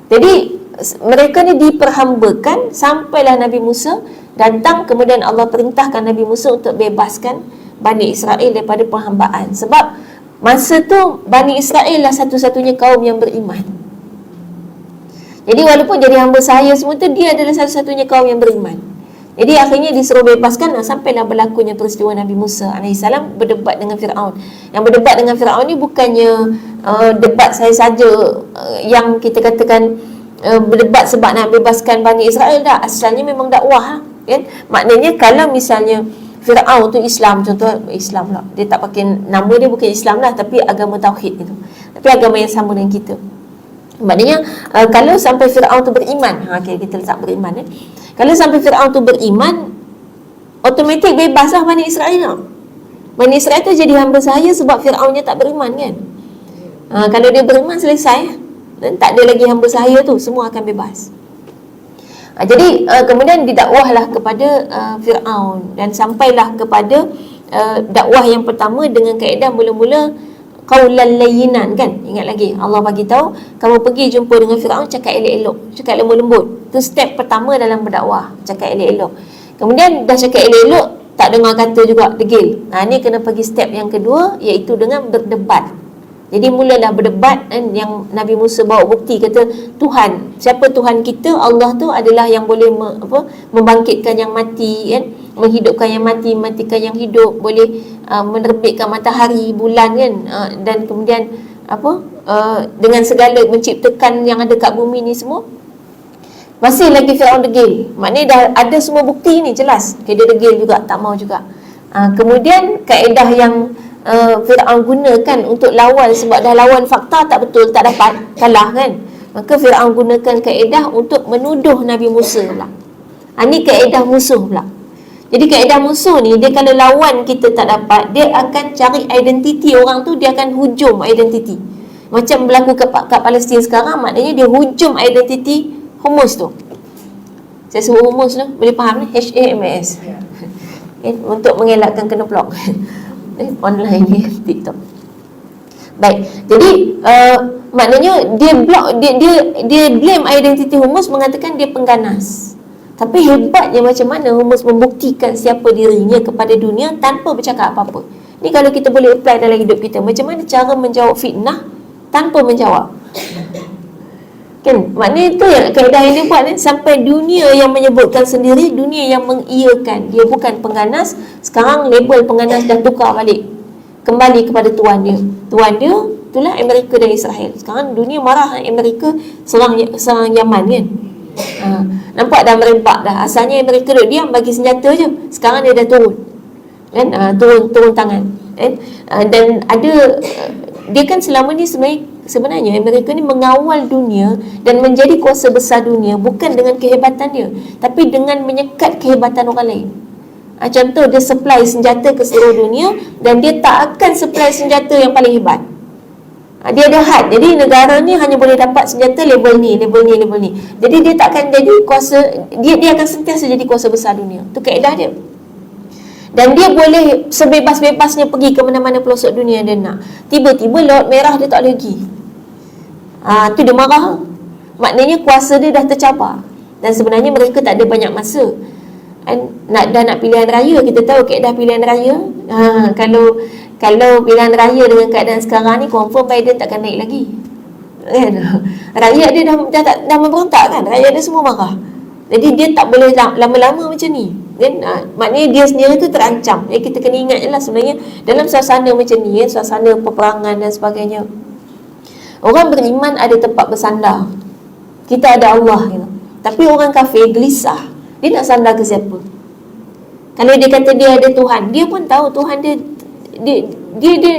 Jadi mereka ni diperhambakan sampailah Nabi Musa datang, kemudian Allah perintahkan Nabi Musa untuk bebaskan Bani Israel daripada perhambaan. Sebab masa tu Bani Israel lah satu-satunya kaum yang beriman. Jadi walaupun jadi hamba sahaya semua tu, dia adalah satu-satunya kaum yang beriman. Jadi akhirnya disuruh bebaskan, sampailah berlakunya peristiwa Nabi Musa AS berdebat dengan Fir'aun. Yang berdebat dengan Fir'aun ni bukannya debat saja yang kita katakan berdebat sebab nak bebaskan Bani Israel dah. Asalnya memang dakwah kan? Maknanya kalau misalnya Fir'aun tu Islam, contoh Islam lah, dia tak pakai nama dia, bukan Islam lah, tapi agama Tauhid gitu, tapi agama yang sama dengan kita. Maknanya kalau sampai Fir'aun tu beriman, okay, kita letak beriman kalau sampai Fir'aun tu beriman, automatik bebaslah Bani Israel lah. Bani Israel tu jadi hamba sahaya sebab Fir'aunnya tak beriman kan. Kalau dia beriman, selesai dan tak ada lagi hamba sahaya tu, semua akan bebas. Jadi kemudian didakwahlah kepada Fir'aun, dan sampailah kepada dakwah yang pertama dengan kaedah mula-mula qaulan layyinan kan. Ingat lagi Allah bagi tahu, kamu pergi jumpa dengan Firaun, cakap elok-elok, cakap lembut-lembut. Itu step pertama dalam berdakwah, cakap elok-elok. Kemudian dah cakap elok-elok, tak dengar kata juga, degil. Ni kena pergi step yang kedua, iaitu dengan berdebat. Jadi mulalah berdebat, yang Nabi Musa bawa bukti, kata Tuhan, siapa Tuhan kita? Allah tu adalah yang boleh membangkitkan yang mati kan, menghidupkan yang mati, mematikan yang hidup, boleh menerbitkan matahari, bulan kan, dan kemudian dengan segala menciptakan yang ada kat bumi ni semua. Masih lagi Firaun degil. Maknanya dah ada semua bukti ni jelas. Dia degil juga, tak mau juga. Kemudian kaedah yang Fir'aun gunakan untuk lawan, sebab dah lawan fakta tak betul, tak dapat, kalah kan. Maka Fir'aun gunakan kaedah untuk menuduh Nabi Musa pula. Ini kaedah musuh pula. Jadi kaedah musuh ni, dia kalau lawan kita tak dapat, dia akan cari identiti orang tu, dia akan hujum identiti. Macam berlaku kat Palestin sekarang, maknanya dia hujum identiti Humus tu. Saya sebut Humus tu, boleh faham ni? HAMS. Untuk mengelakkan kena blok online ni, TikTok. Baik, jadi maknanya dia blok, dia blame identiti Humus, mengatakan dia pengganas. Tapi hebatnya macam mana Humus membuktikan siapa dirinya kepada dunia tanpa bercakap apa-apa. Ni kalau kita boleh apply dalam hidup kita, macam mana cara menjawab fitnah tanpa menjawab. Kan? Maknanya itu yang kaedah yang dia buat ni, sampai dunia yang menyebutkan sendiri, dunia yang mengiyakan dia bukan pengganas. Sekarang label pengganas dah tukar balik, kembali kepada tuan dia. Tuan dia itulah Amerika dan Israel. Sekarang dunia marah Amerika serang Yaman kan. Nampak dah merebak dah. Asalnya Amerika duduk diam bagi senjata je, sekarang dia dah turun kan, turun tangan kan? Dan ada dia kan selama ni sebenarnya Amerika ni mengawal dunia dan menjadi kuasa besar dunia bukan dengan kehebatan dia, tapi dengan menyekat kehebatan orang lain. Contoh, dia supply senjata ke seluruh dunia dan dia tak akan supply senjata yang paling hebat. Dia ada had. Jadi negara ni hanya boleh dapat senjata label ni. Jadi dia tak akan jadi kuasa, dia akan sentiasa jadi kuasa besar dunia. Itu kaedah dia. Dan dia boleh sebebas-bebasnya pergi ke mana-mana pelosok dunia dia nak. Tiba-tiba Laut Merah dia tak boleh pergi. Tu dia marah. Maknanya kuasa dia dah tercabar. Dan sebenarnya mereka tak ada banyak masa. Nak pilihan raya, kita tahu kaedah pilihan raya. Kalau pilihan raya dengan keadaan sekarang ni, confirm Biden takkan naik lagi kan? Rakyat dia dah memberontak kan, rakyat dia semua marah. Jadi dia tak boleh lama-lama macam ni kan? Maknanya dia sendiri tu terancam. Kita kena ingat je lah, sebenarnya dalam suasana macam ni, suasana peperangan dan sebagainya, orang beriman ada tempat bersandar. Kita ada Allah gitu. Tapi orang kafir gelisah, dia nak sandar ke siapa? Kalau dia kata dia ada Tuhan, dia pun tahu Tuhan dia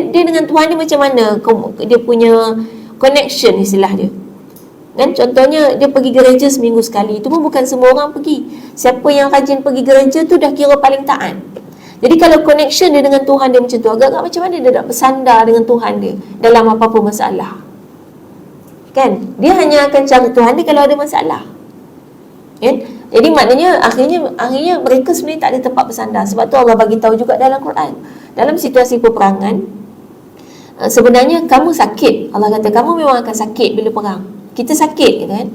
dengan Tuhan dia macam mana dia punya connection, istilah dia kan. Contohnya dia pergi gereja seminggu sekali, itu pun bukan semua orang pergi. Siapa yang rajin pergi gereja tu dah kira paling taat. Jadi kalau connection dia dengan Tuhan dia macam tu, agak-agak macam mana dia nak bersandar dengan Tuhan dia dalam apa-apa masalah kan? Dia hanya akan cari Tuhan dia kalau ada masalah kan? Jadi maknanya akhirnya mereka sebenarnya tak ada tempat bersandar. Sebab tu Allah bagi tahu juga dalam Quran, dalam situasi peperangan, sebenarnya kamu sakit. Allah kata kamu memang akan sakit bila perang. Kita sakit gitu kan.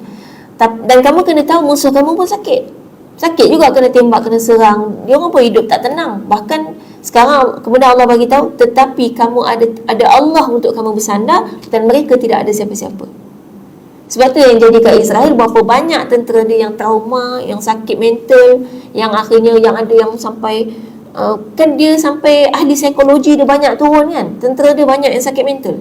Dan kamu kena tahu musuh kamu pun sakit. Sakit juga, kena tembak, kena serang. Dia orang pun hidup tak tenang. Bahkan sekarang kemudian Allah bagi tahu, tetapi kamu ada Allah untuk kamu bersandar dan mereka tidak ada siapa-siapa. Sebab tu yang jadi kat Israel, berapa banyak tentera dia yang trauma, yang sakit mental, yang akhirnya yang ada yang sampai kan dia sampai ahli psikologi dia banyak turun kan. Tentera dia banyak yang sakit mental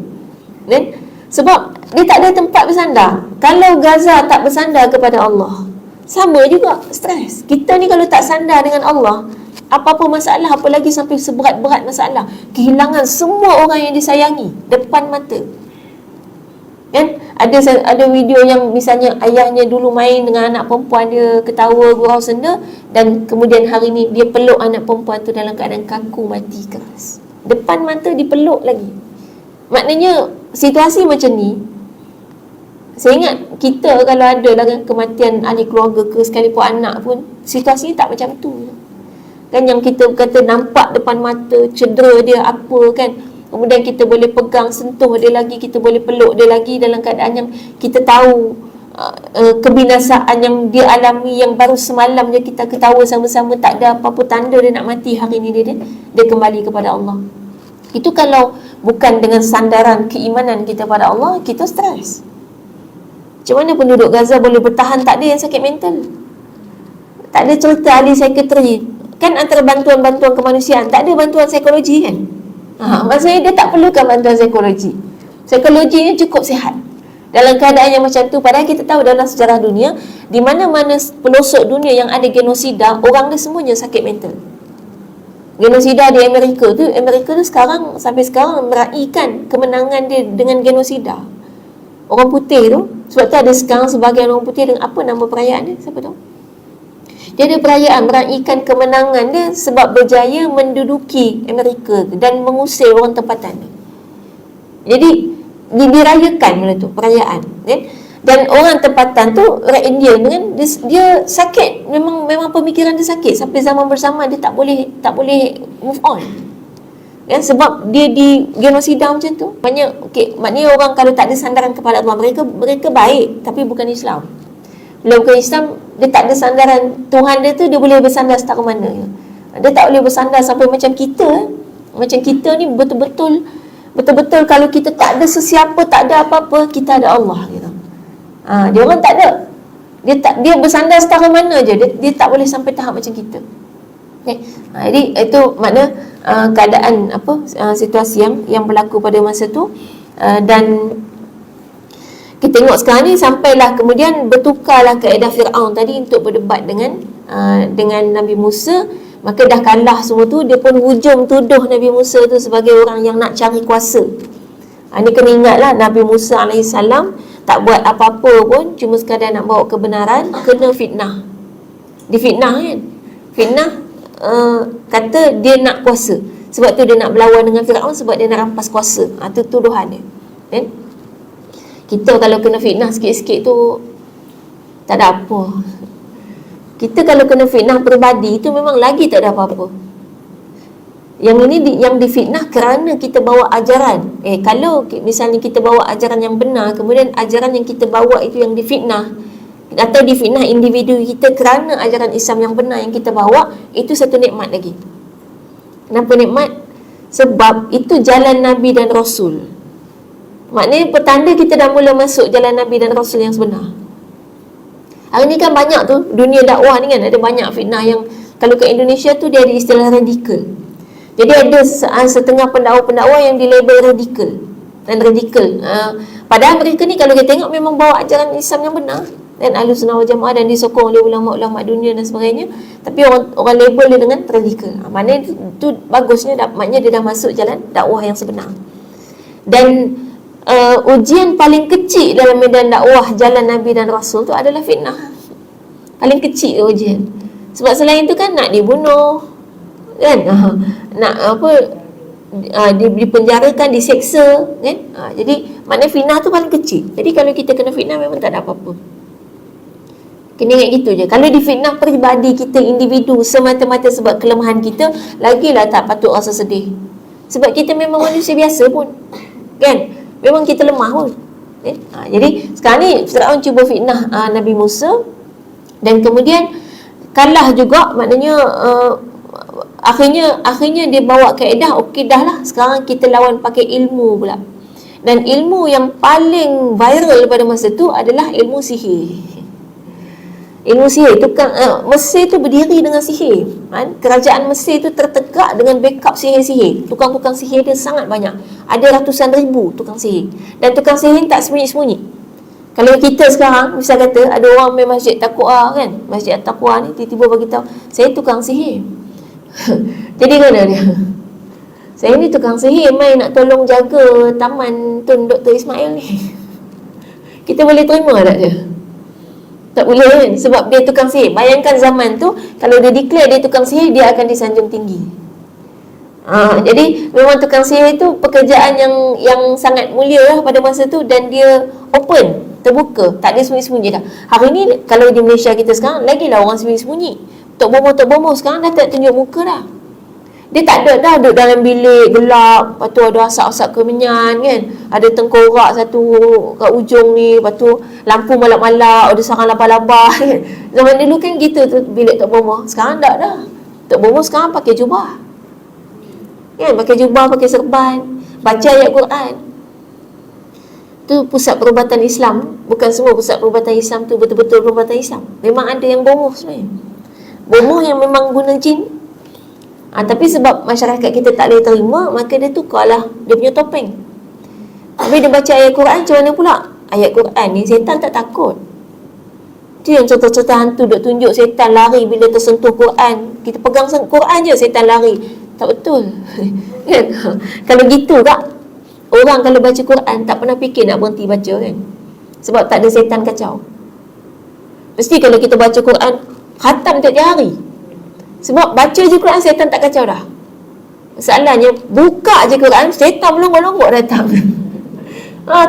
kan? Sebab dia tak ada tempat bersandar. Kalau Gaza tak bersandar kepada Allah, sama juga stres. Kita ni kalau tak sandar dengan Allah, apa-apa masalah, apalagi sampai seberat-berat masalah, kehilangan semua orang yang disayangi depan mata kan. Ada video yang misalnya ayahnya dulu main dengan anak perempuan dia, ketawa gurau senda, dan kemudian hari ni dia peluk anak perempuan tu dalam keadaan kaku mati keras, depan mata dipeluk lagi. Maknanya situasi macam ni, saya ingat kita kalau ada lah kematian ahli keluarga ke sekalipun anak pun, situasi tak macam tu kan. Yang kita kata nampak depan mata cedera dia apa kan, kemudian kita boleh pegang, sentuh dia lagi, kita boleh peluk dia lagi dalam keadaan yang kita tahu kebinasaan yang dia alami, yang baru semalam je kita ketawa sama-sama, tak ada apa-apa tanda dia nak mati, hari ni dia kembali kepada Allah. Itu kalau bukan dengan sandaran keimanan kita pada Allah, kita stres. Macam mana penduduk Gaza boleh bertahan? Tak ada yang sakit mental, tak ada cerita ahli psikiatri kan. Antara bantuan-bantuan kemanusiaan, tak ada bantuan psikologi kan. Maksudnya dia tak perlukan bantuan psikologi. Psikologi ni cukup sihat dalam keadaan yang macam tu. Padahal kita tahu dalam sejarah dunia, di mana-mana pelosok dunia yang ada genosida, orang dia semuanya sakit mental Genosida di Amerika tu sampai sekarang meraihkan kemenangan dia dengan genosida orang putih tu. Sebab tu ada sekarang sebahagian orang putih dengan apa nama perayaan dia, siapa tahu? Dia ada perayaan meraihkan kemenangan dia sebab berjaya menduduki Amerika dan mengusir orang tempatan dia. Jadi dirayakan benda tu, perayaan, kan? Dan orang tempatan tu, rakyat India kan, dia sakit, memang pemikiran dia sakit sampai zaman bersama dia tak boleh move on. Kan, sebab dia di genosida macam tu. Maknanya orang kalau tak ada sandaran kepada Allah, mereka baik tapi bukan Islam. Bila bukan Islam, dia tak ada sandaran Tuhan dia tu, dia boleh bersandar setakat mana. Dia tak boleh bersandar sampai macam kita. Macam kita ni betul-betul kalau kita tak ada sesiapa, tak ada apa-apa, kita ada Allah gitu. Dia orang tak ada. Dia bersandar setakat mana je. Dia tak boleh sampai tahap macam kita. Okay. Jadi itu makna keadaan situasi yang berlaku pada masa tu, dan kita tengok sekarang ni sampailah kemudian bertukarlah kaedah Firaun tadi untuk berdebat dengan Nabi Musa. Maka dah kalah semua tu, dia pun hujung tuduh Nabi Musa tu sebagai orang yang nak cari kuasa. Ini kena ingatlah, Nabi Musa AS tak buat apa-apa pun, cuma sekadar nak bawa kebenaran, kena fitnah. Difitnah kan. Fitnah kata dia nak kuasa. Sebab tu dia nak berlawan dengan Firaun, sebab dia nak rampas kuasa. Itu tuduhan dia. Kan? Kita kalau kena fitnah sikit-sikit tu tak ada apa. Kita kalau kena fitnah peribadi itu memang lagi tak ada apa-apa. Yang ini yang difitnah kerana kita bawa ajaran. Kalau misalnya kita bawa ajaran yang benar, kemudian ajaran yang kita bawa itu yang difitnah, atau difitnah individu kita kerana ajaran Islam yang benar yang kita bawa, itu satu nikmat lagi. Kenapa nikmat? Sebab itu jalan Nabi dan Rasul. Maknanya petanda kita dah mula masuk jalan Nabi dan Rasul yang sebenar. Hari ni kan banyak tu, dunia dakwah ni kan ada banyak fitnah yang, kalau ke Indonesia tu dia ada istilah radikal. Jadi ada setengah pendakwa-pendakwa yang dilabel radikal dan radikal. Padahal mereka ni kalau kita tengok memang bawa ajaran Islam yang benar, dan Ahlussunnah wal Jamaah, dan disokong oleh ulama-ulama dunia dan sebagainya. Tapi orang label dia dengan radikal. Maknanya tu bagusnya, maknanya dia dah masuk jalan dakwah yang sebenar. Dan ujian paling kecil dalam medan dakwah jalan Nabi dan Rasul tu adalah fitnah. Paling kecil ujian. Sebab selain tu kan nak dibunuh, kan, nak dipenjarakan, diseksa, kan. Jadi maknanya fitnah tu paling kecil. Jadi kalau kita kena fitnah memang tak ada apa-apa. Kena ingat gitu je. Kalau difitnah peribadi kita, individu, semata-mata sebab kelemahan kita, lagilah tak patut rasa sedih. Sebab kita memang manusia biasa pun, kan. Memang kita lemah pun. Jadi sekarang ni Firaun cuba fitnah Nabi Musa, dan kemudian kalah juga. Maknanya akhirnya dia bawa kaedah, okey dah lah, sekarang kita lawan pakai ilmu pula. Dan ilmu yang paling viral pada masa tu adalah ilmu sihir. Ilmu sihir tu kan, Mesir tu berdiri dengan sihir, kan? Kerajaan Mesir tu tertegak dengan backup sihir-sihir. Tukang-tukang sihir dia sangat banyak. Ada ratusan ribu tukang sihir. Dan tukang sihir tak sembunyi-sembunyi. Kalau kita sekarang, misal kata ada orang main Masjid Taqwa, kan, Masjid Taqwa ni tiba-tiba bagi tahu, saya tukang sihir. Jadi mana dia? Saya ni tukang sihir, main nak tolong jaga taman Tun Dr. Ismail ni. Kita boleh terima tak dia? Tak boleh kan? Sebab dia tukang sihir. Bayangkan zaman tu, kalau dia declare dia tukang sihir, dia akan disanjung tinggi. Jadi memang tukang sihir tu pekerjaan yang sangat mulia lah pada masa tu, dan dia open, terbuka, tak ada sembunyi-sembunyi dah. Hari ni kalau di Malaysia kita sekarang, lagilah orang sembunyi-sembunyi. Tok Bomo sekarang dah tak tunjuk muka dah. Dia tak ada dah, duduk dalam bilik gelap, lepas tu ada asap-asap kemenyan, kan, ada tengkorak satu kat ujung ni, lepas tu lampu malap-malap, ada sarang laba-laba, kan. Zaman dulu kan gitu tu bilik Tok Bomo. Sekarang tak dah. Tok Bomo sekarang pakai jubah, kan, pakai jubah, pakai serban, baca ayat Quran. Tu pusat perubatan Islam. Bukan semua pusat perubatan Islam tu betul-betul perubatan Islam. Memang ada yang bomoh sebenarnya, bomoh yang memang guna jin. Tapi sebab masyarakat kita tak boleh terima, maka dia tukarlah dia punya topeng. Tapi dia baca ayat Quran, macam mana pula? Ayat Quran ni setan tak takut. Itu yang contoh-contoh hantu duk tunjuk setan lari bila tersentuh Quran. Kita pegang Quran je, setan lari. Tak betul. Kan? Kalau gitu kak, orang kalau baca Quran tak pernah fikir nak berhenti baca kan. Sebab tak ada setan kacau. Mesti kalau kita baca Quran, khatam tiap hari. Sebab baca je Quran, setan tak kacau dah. Masalahnya, buka je Quran, setan melonggok-longgok datang.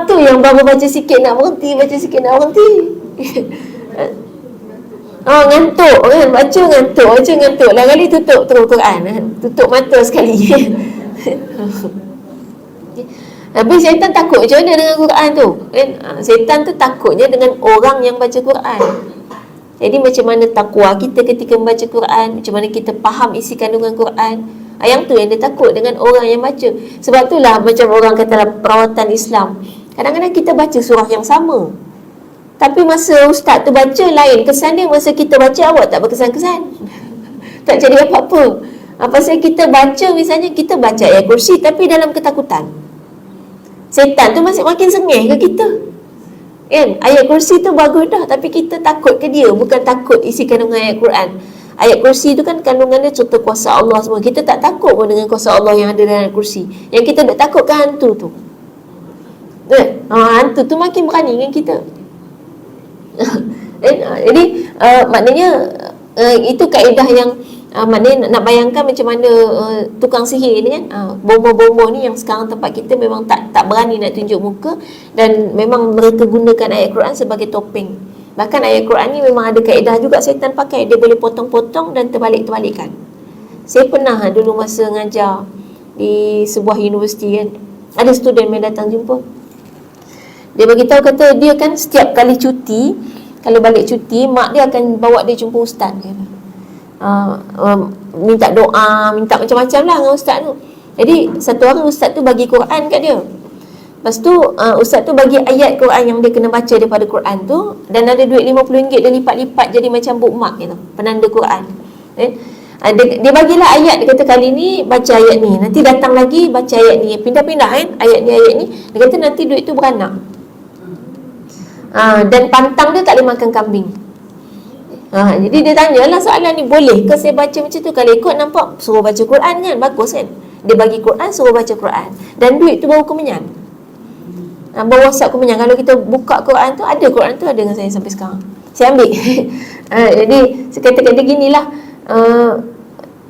Tu yang baru baca sikit nak berhenti, baca sikit nak berhenti. Ngantuk kan, baca ngantuk. Lain kali tutup terus Quran, tutup mata sekali. Tapi syaitan takut macam mana dengan Quran tu kan? Syaitan tu takutnya dengan orang yang baca Quran. Jadi macam mana takwa kita ketika membaca Quran, macam mana kita faham isi kandungan Quran, yang tu yang dia takut dengan orang yang baca. Sebab itulah macam orang kata perawatan Islam, kadang-kadang kita baca surah yang sama, tapi masa ustaz tu baca lain kesan dia, masa kita baca awak tak berkesan-kesan. Tak jadi apa-apa. Pasal kita baca, misalnya kita baca ayat kursi tapi dalam ketakutan. Setan tu masih makin sengih ke kita kan? Ayat kursi tu bagus dah, tapi kita takut ke dia, bukan takut isi kandungan ayat Quran. Ayat kursi tu kan kandungannya contoh kuasa Allah semua. Kita tak takut pun dengan kuasa Allah yang ada dalam ayat kursi. Yang kita tak takut ke hantu tu. Hantu tu makin berani dengan kita. Jadi maknanya itu kaedah yang maknanya nak bayangkan macam mana tukang sihir ni kan, bomba-bomba ni yang sekarang tempat kita memang tak berani nak tunjuk muka, dan memang mereka gunakan ayat Quran sebagai topeng. Bahkan ayat Quran ni memang ada kaedah juga syaitan pakai, dia boleh potong-potong dan terbalik-terbalikkan. Saya pernah dulu masa ngajar di sebuah universiti kan, ada student yang datang jumpa. Dia beritahu kata dia kan setiap kali cuti, kalau balik cuti, mak dia akan bawa dia jumpa ustaz kata. Minta doa, minta macam-macam lah dengan ustaz tu. Jadi satu hari ustaz tu bagi Quran kat dia. Lepas tu ustaz tu bagi ayat Quran yang dia kena baca daripada Quran tu, dan ada duit RM50 dia lipat-lipat jadi macam bookmark gitu, penanda Quran. Dia bagilah ayat, dia kata kali ni baca ayat ni, nanti datang lagi baca ayat ni, pindah-pindah kan, ayat ni. Dia kata nanti duit tu beranak. Dan pantang dia tak boleh makan kambing. Jadi dia tanyalah soalan ni, boleh ke saya baca macam tu? Kalau ikut nampak suruh baca Quran kan, bagus kan. Dia bagi Quran, suruh baca Quran, dan duit tu baru kemenyan. Baru WhatsApp kemenyan. Kalau kita buka Quran tu, ada Quran tu ada dengan saya sampai sekarang. Saya ambil. Jadi saya kata ginilah,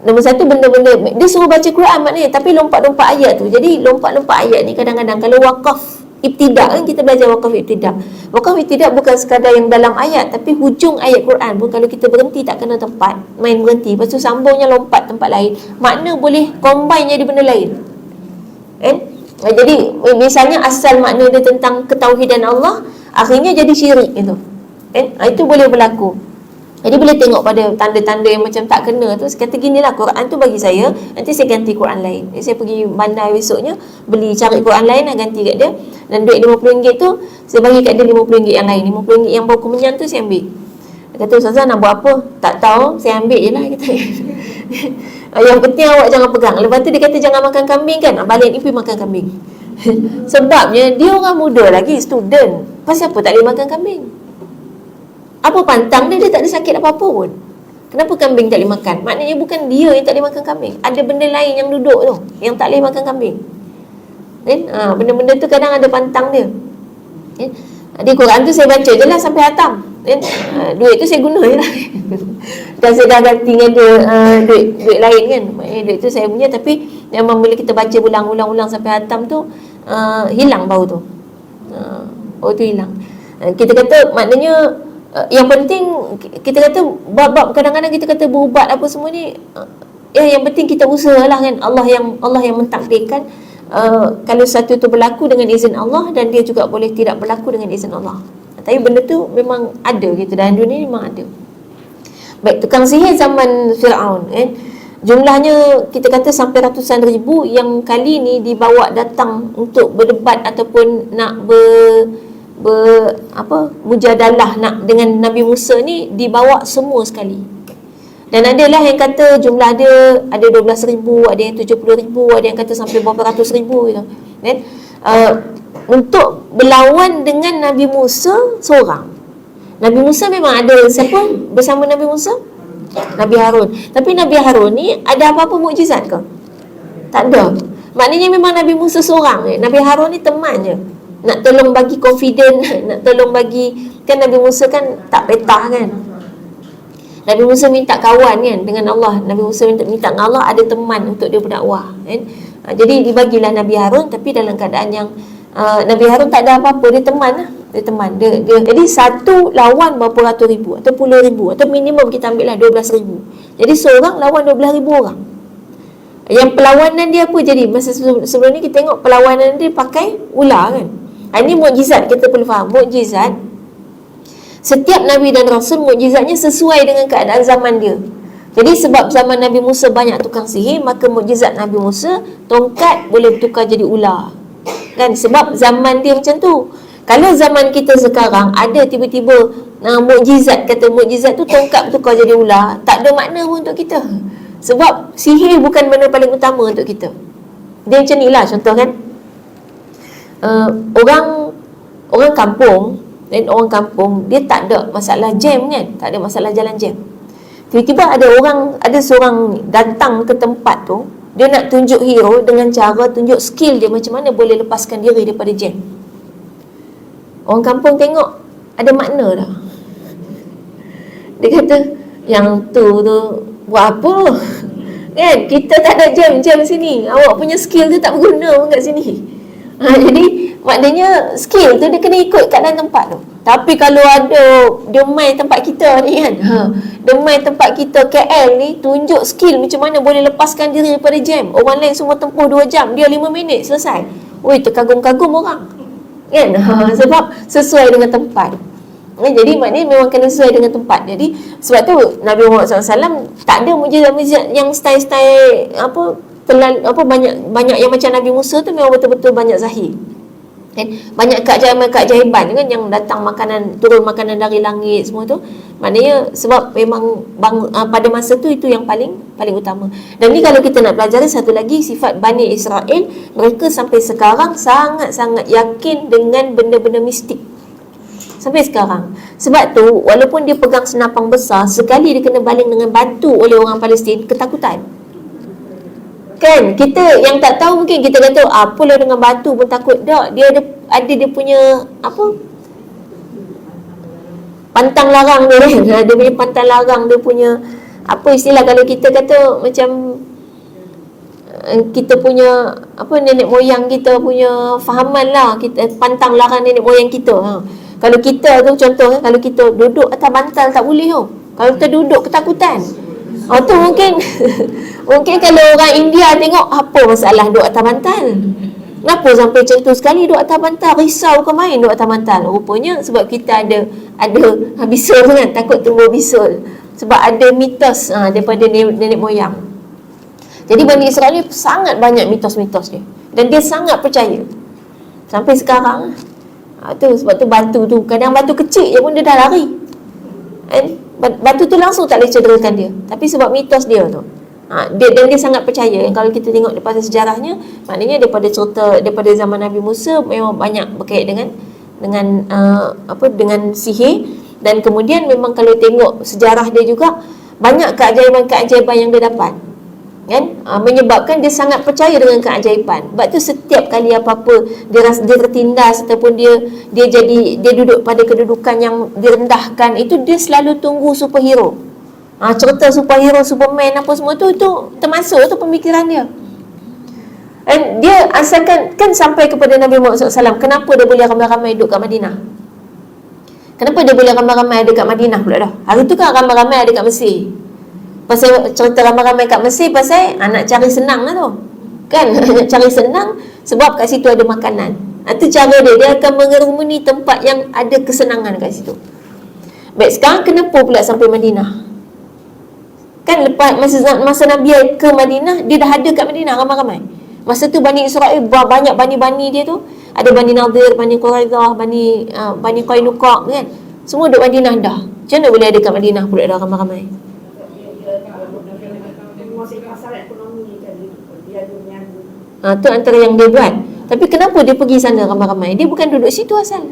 nombor satu, benda-benda dia suruh baca Quran maknanya, tapi lompat-lompat ayat tu. Jadi lompat-lompat ayat ni kadang-kadang kalau wakaf ibtidak kan, kita belajar wakaf ibtidak. Wakaf ibtidak bukan sekadar yang dalam ayat, tapi hujung ayat Quran pun kalau kita berhenti tak kena tempat, main berhenti, lepas tu sambungnya lompat tempat lain, makna boleh combine jadi benda lain. Jadi misalnya asal makna dia tentang ketauhidan Allah, akhirnya jadi syirik gitu. Itu boleh berlaku. Jadi boleh tengok pada tanda-tanda yang macam tak kena tu. Saya kata ginilah, Quran tu bagi saya, nanti saya ganti Quran lain. Jadi saya pergi bandar besoknya, cari Quran lain dan ganti kat dia. Dan duit RM50 tu saya bagi kat dia RM50 yang lain. RM50 yang baru kemenyan tu saya ambil. Dia kata, Ustazah nak buat apa? Tak tahu, saya ambil je lah kata. Yang penting awak jangan pegang. Lepas tu dia kata jangan makan kambing kan, balik ni pergi makan kambing. Sebabnya dia orang muda lagi, student. Pasal apa tak boleh makan kambing? Apa pantang dia tak ada sakit apa-apa pun. Kenapa kambing tak boleh makan? Maknanya bukan dia yang tak boleh makan kambing, ada benda lain yang duduk tu yang tak boleh makan kambing. Benda-benda tu kadang ada pantang dia. Di Quran tu saya baca je lah sampai hatam. Duit tu saya guna je lah. Dan saya dah ganti dengan dia duit lain kan. Duit tu saya punya, tapi memang bila kita baca ulang-ulang sampai hatam tu, hilang bau tu. Bau tu hilang. Kita kata maknanya yang penting kita kata bab kadang-kadang kita kata berubat apa semua ni, yang penting kita usahalah kan. Allah yang mentakdirkan kalau satu itu berlaku dengan izin Allah, dan dia juga boleh tidak berlaku dengan izin Allah. Tapi benda tu memang ada gitu, dalam dunia ni memang ada. Baik, tukang sihir zaman Firaun kan, jumlahnya kita kata sampai ratusan ribu, yang kali ni dibawa datang untuk berdebat ataupun nak mujadalah nak dengan Nabi Musa ni, dibawa semua sekali. Dan adalah yang kata jumlah dia ada 12,000, ada yang 70,000, ada yang kata sampai berapa ratus ribu gitu kan, untuk berlawan dengan Nabi Musa seorang. Nabi Musa memang ada siapa bersama Nabi Musa? Nabi Harun. Tapi Nabi Harun ni ada apa-apa mukjizat ke? Tak ada. Maknanya memang Nabi Musa seorang je. Nabi Harun ni teman je. Nak tolong bagi confident, nak tolong bagi, kan Nabi Musa kan tak petah kan. Nabi Musa minta kawan kan dengan Allah. Nabi Musa minta dengan Allah ada teman untuk dia berdakwah kan. Jadi dibagilah Nabi Harun, tapi dalam keadaan yang Nabi Harun tak ada apa-apa, dia teman lah. Dia teman. Dia jadi satu lawan berapa ratus ribu atau puluh ribu, atau minimum kita ambil lah 12,000. Jadi seorang lawan 12,000 orang. Yang perlawanan dia apa jadi? Masa sebelum ni kita tengok perlawanan dia pakai ular kan. Ini mukjizat, kita perlu faham. Mukjizat, setiap Nabi dan Rasul mukjizatnya sesuai dengan keadaan zaman dia. Jadi sebab zaman Nabi Musa banyak tukang sihir, maka mukjizat Nabi Musa, tongkat boleh bertukar jadi ular kan, sebab zaman dia macam tu. Kalau zaman kita sekarang ada tiba-tiba mukjizat, kata mukjizat tu tongkat bertukar jadi ular, tak ada makna pun untuk kita. Sebab sihir bukan benda paling utama untuk kita. Dia macam ni lah contoh kan. Orang kampung, dan orang kampung dia tak ada masalah jam kan, tak ada masalah jalan jam. Tiba-tiba ada seorang datang ke tempat tu, dia nak tunjuk hero dengan cara tunjuk skill dia macam mana boleh lepaskan diri daripada jam. Orang kampung tengok ada makna dah. Dia kata, yang tu buat apa? Kan, kita tak ada jam sini. Awak punya skill tu tak berguna pun kat sini. Jadi maknanya skill tu dia kena ikut kat dalam tempat tu. Tapi kalau ada dia main tempat kita ni kan, dia main tempat kita KL ni, tunjuk skill macam mana boleh lepaskan diri daripada jam. Orang lain semua tempuh 2 jam, dia 5 minit selesai. Oi, terkagum-kagum orang kan. Sebab sesuai dengan tempat. Jadi maknanya memang kena sesuai dengan tempat. Jadi sebab tu Nabi Muhammad SAW tak ada mujizat-mujizat yang style-style banyak yang macam Nabi Musa tu memang betul-betul banyak zahir. Banyak keajaiban kan, yang datang turun makanan dari langit semua tu. Maknanya sebab memang pada masa tu itu yang paling utama. Dan ni kalau kita nak pelajari satu lagi sifat Bani Israel, mereka sampai sekarang sangat-sangat yakin dengan benda-benda mistik. Sampai sekarang. Sebab tu walaupun dia pegang senapang besar, sekali dia kena baling dengan batu oleh orang Palestin, ketakutan. Kan, kita yang tak tahu mungkin kita kata apalah dengan batu pun takut. Tak, dia ada dia punya pantang larang dia kan. Dia punya pantang larang, dia punya apa istilah kalau kita kata macam kita punya nenek moyang kita punya fahaman lah, kita pantang larang nenek moyang kita. Kalau kita tu contoh, kalau kita duduk atas bantal tak boleh tau. Kalau kita duduk ketakutan. Tu mungkin kalau orang India tengok, apa masalah duduk atas bantal? Kenapa sampai macam tu sekali duduk atas bantal? Risau ke main duduk atas bantal? Rupanya sebab kita ada bisul kan, takut tumbuh bisul. Sebab ada mitos daripada nenek moyang. Jadi Bani Israel ni sangat banyak mitos-mitos dia. Dan dia sangat percaya. Sampai sekarang. Sebab tu batu tu, kadang batu kecil je pun dia dah lari. Batu tu langsung tak boleh cederakan dia. Tapi sebab mitos dia tu. Dia sangat percaya. Yang kalau kita tengok daripada sejarahnya, maknanya daripada zaman Nabi Musa memang banyak berkait dengan sihir. Dan kemudian memang kalau tengok sejarah dia juga, banyak keajaiban-keajaiban yang dia dapat. Kan? Menyebabkan dia sangat percaya dengan keajaiban. Sebab tu setiap kali apa-apa dia tertindas ataupun dia duduk pada kedudukan yang direndahkan, itu dia selalu tunggu superhero. Cerita superhero, Superman apa semua tu termasuk tu pemikiran dia. Dan dia asalkan kan sampai kepada Nabi Muhammad SAW, kenapa dia boleh ramai-ramai duduk kat Madinah? Kenapa dia boleh ramai-ramai ada kat Madinah pula dah? Hari tu kan ramai-ramai ada kat Mesir. Pasal cerita ramai-ramai kat Mesir, pasal nak cari senang lah tu. Kan, nak cari senang sebab kat situ ada makanan. Itu cara dia akan mengerumuni tempat yang ada kesenangan kat situ. Baik, sekarang kenapa pula sampai Madinah? Kan lepas masa Nabi ke Madinah, dia dah ada kat Madinah ramai-ramai. Masa tu Bani Israel banyak bani-bani dia tu. Ada Bani Nadir, Bani Quraidah, Bani Qainuqa kan. Semua duduk Madinah dah. Macam mana boleh ada kat Madinah pula dah ramai-ramai? Tu antara yang dia buat. Tapi kenapa dia pergi sana ramai-ramai? Dia bukan duduk situ asal.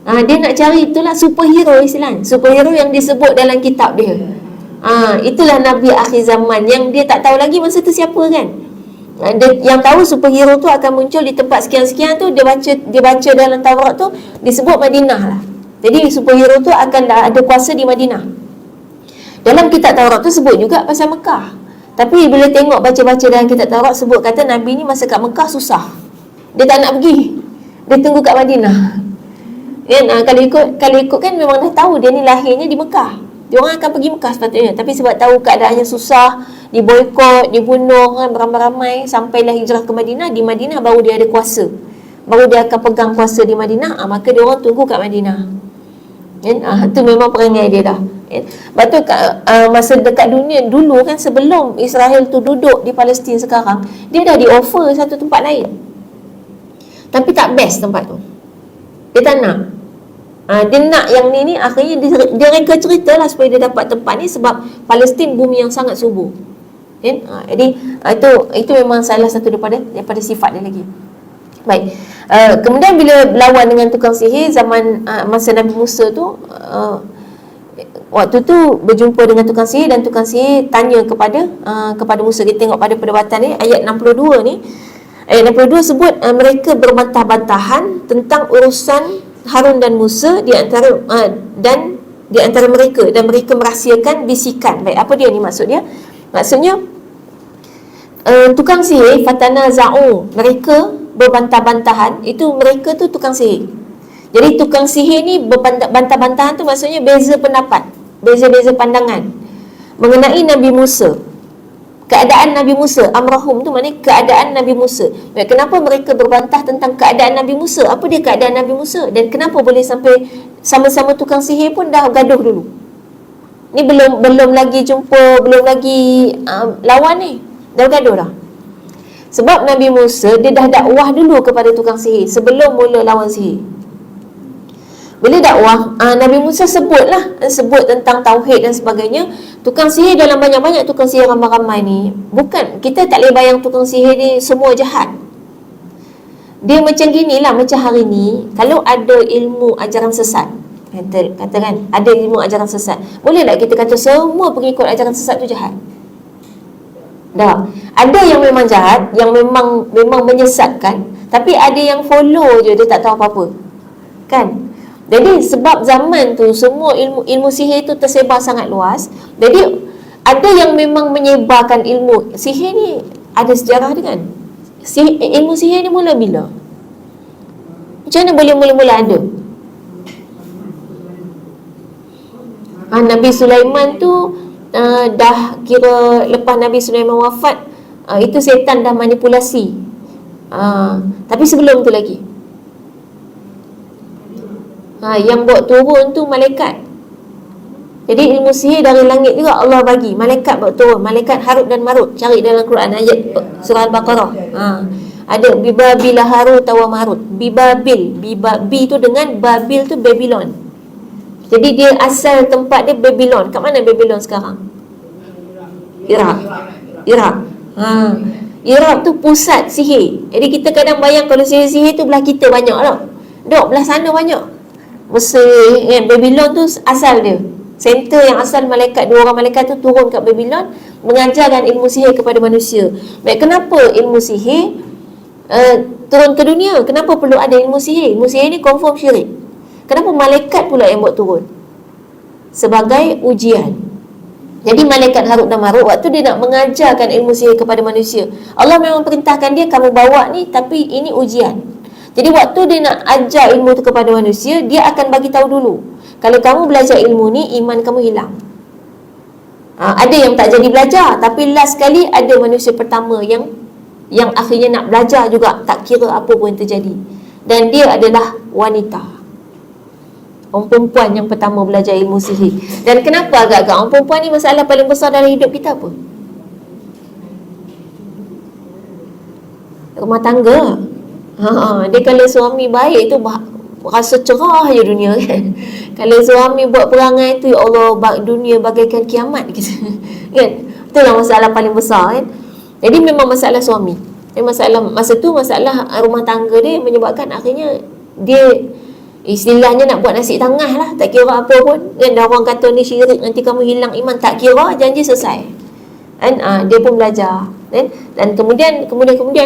Dia nak cari, itulah superhero Islam. Superhero yang disebut dalam kitab dia. Itulah Nabi akhir zaman yang dia tak tahu lagi masa tu siapa kan. Dia, yang tahu superhero tu akan muncul di tempat sekian-sekian tu, dia baca dalam Taurat tu disebut Madinah lah. Jadi superhero tu akan ada kuasa di Madinah. Dalam kitab Taurat tu sebut juga pasal Mekah. Tapi bila tengok baca-baca dalam kitab Taurat sebut kata Nabi ni masa kat Mekah susah. Dia tak nak pergi. Dia tunggu kat Madinah. Kan? Kalau ikut kan memang dah tahu dia ni lahirnya di Mekah. Dia orang akan pergi Mekah sepatutnya. Tapi sebab tahu keadaannya susah, diboikot, dibunuh kan, beramai-ramai, sampailah hijrah ke Madinah. Di Madinah baru dia ada kuasa. Baru dia akan pegang kuasa di Madinah. Maka dia orang tunggu kat Madinah. Itu memang perangai dia dah. Lepas tu masa dekat dunia dulu kan, sebelum Israel tu duduk di Palestin sekarang, dia dah di offer satu tempat lain. Tapi tak best tempat tu. Dia tak nak. Dia nak yang ni akhirnya dia reka cerita lah supaya dia dapat tempat ni sebab Palestin bumi yang sangat subur. Jadi itu memang salah satu daripada sifat dia lagi. Baik. Kemudian bila berlawan dengan tukang sihir zaman masa Nabi Musa tu, waktu tu berjumpa dengan tukang sihir dan tukang sihir tanya kepada Musa. Kita tengok pada perdebatan ni ayat 62 ni. Ayat 62 sebut mereka berbantah-bantahan tentang urusan Harun dan Musa di antara mereka, dan mereka merahsiakan bisikan. Baik, apa dia ni maksud dia? Maksudnya tukang sihir fatanaza'u, mereka berbantah-bantahan. Itu mereka tu tukang sihir. Jadi tukang sihir ni berbantah-bantahan tu maksudnya beza pendapat, beza-beza pandangan mengenai Nabi Musa. Keadaan Nabi Musa, amrahum tu maknanya keadaan Nabi Musa. Kenapa mereka berbantah tentang keadaan Nabi Musa? Apa dia keadaan Nabi Musa? Dan kenapa boleh sampai sama-sama tukang sihir pun dah gaduh dulu? Ni belum lagi jumpa, belum lagi lawan ni, dah gaduh dah. Sebab Nabi Musa dia dah dakwah dulu kepada tukang sihir sebelum mula lawan sihir. Bila dakwah, Nabi Musa sebut tentang tauhid dan sebagainya. Tukang sihir dalam banyak-banyak tukang sihir ramai-ramai ni, bukan, kita tak boleh bayang tukang sihir ni semua jahat. Dia macam gini lah, macam hari ni kalau ada ilmu ajaran sesat, katakan ada ilmu ajaran sesat, boleh tak kita kata semua pengikut ajaran sesat tu jahat? Dah. Ada yang memang jahat, yang memang menyesatkan, tapi ada yang follow je, dia tak tahu apa-apa. Kan? Jadi sebab zaman tu semua ilmu sihir tu tersebar sangat luas. Jadi ada yang memang menyebarkan ilmu sihir ni, ada sejarah dia kan. Ilmu sihir ni mula bila? Macam mana boleh mula-mula ada? Nabi Sulaiman tu dah kira lepas Nabi Sulaiman wafat, itu setan dah manipulasi. Tapi sebelum tu lagi, yang buat turun tu malaikat. Jadi ilmu sihir dari langit juga Allah bagi. Malaikat buat turun, malaikat Harut dan Marut. Cari dalam Quran ayat surah Al-Baqarah. Ada bibabil Harut wa Marut. Bibabil, bi tu dengan Babil tu Babylon. Jadi dia asal tempat dia Babylon. Kat mana Babylon sekarang? Iraq. Iraq tu pusat sihir. Jadi kita kadang bayang kalau sihir-sihir tu belah kita banyak tau. Dok belah sana banyak. Mesir, Babylon tu asal dia. Center yang asal malaikat, 2 orang malaikat tu turun kat Babylon mengajarkan ilmu sihir kepada manusia. Baik, kenapa ilmu sihir turun ke dunia? Kenapa perlu ada ilmu sihir? Ilmu sihir ni confirm syirik. Kenapa malaikat pula yang buat turun? Sebagai ujian. Jadi malaikat Harut dan Marut waktu dia nak mengajarkan ilmu sihir kepada manusia, Allah memang perintahkan dia, kamu bawa ni, tapi ini ujian. Jadi waktu dia nak ajar ilmu tu kepada manusia, dia akan bagi tahu dulu, kalau kamu belajar ilmu ni, iman kamu hilang. Ada yang tak jadi belajar, tapi last sekali ada manusia pertama yang akhirnya nak belajar juga, tak kira apa pun yang terjadi. Dan dia adalah wanita, orang perempuan yang pertama belajar ilmu sihir. Dan kenapa agak-agak orang perempuan ni masalah paling besar dalam hidup kita apa? Rumah tangga. Dia kalau suami baik tu rasa cerah je dunia kan. Kalau suami buat perangai tu, ya Allah, dunia bagaikan kiamat gitu. Kan? Itulah masalah paling besar kan. Jadi memang masalah suami. Masa tu masalah rumah tangga dia menyebabkan akhirnya dia Istilahnya nak buat nasi tangah lah, tak kira apa pun. Kan orang kata ni syirik, nanti kamu hilang iman, tak kira, janji selesai. Kan dia pun belajar. Kan? Dan kemudian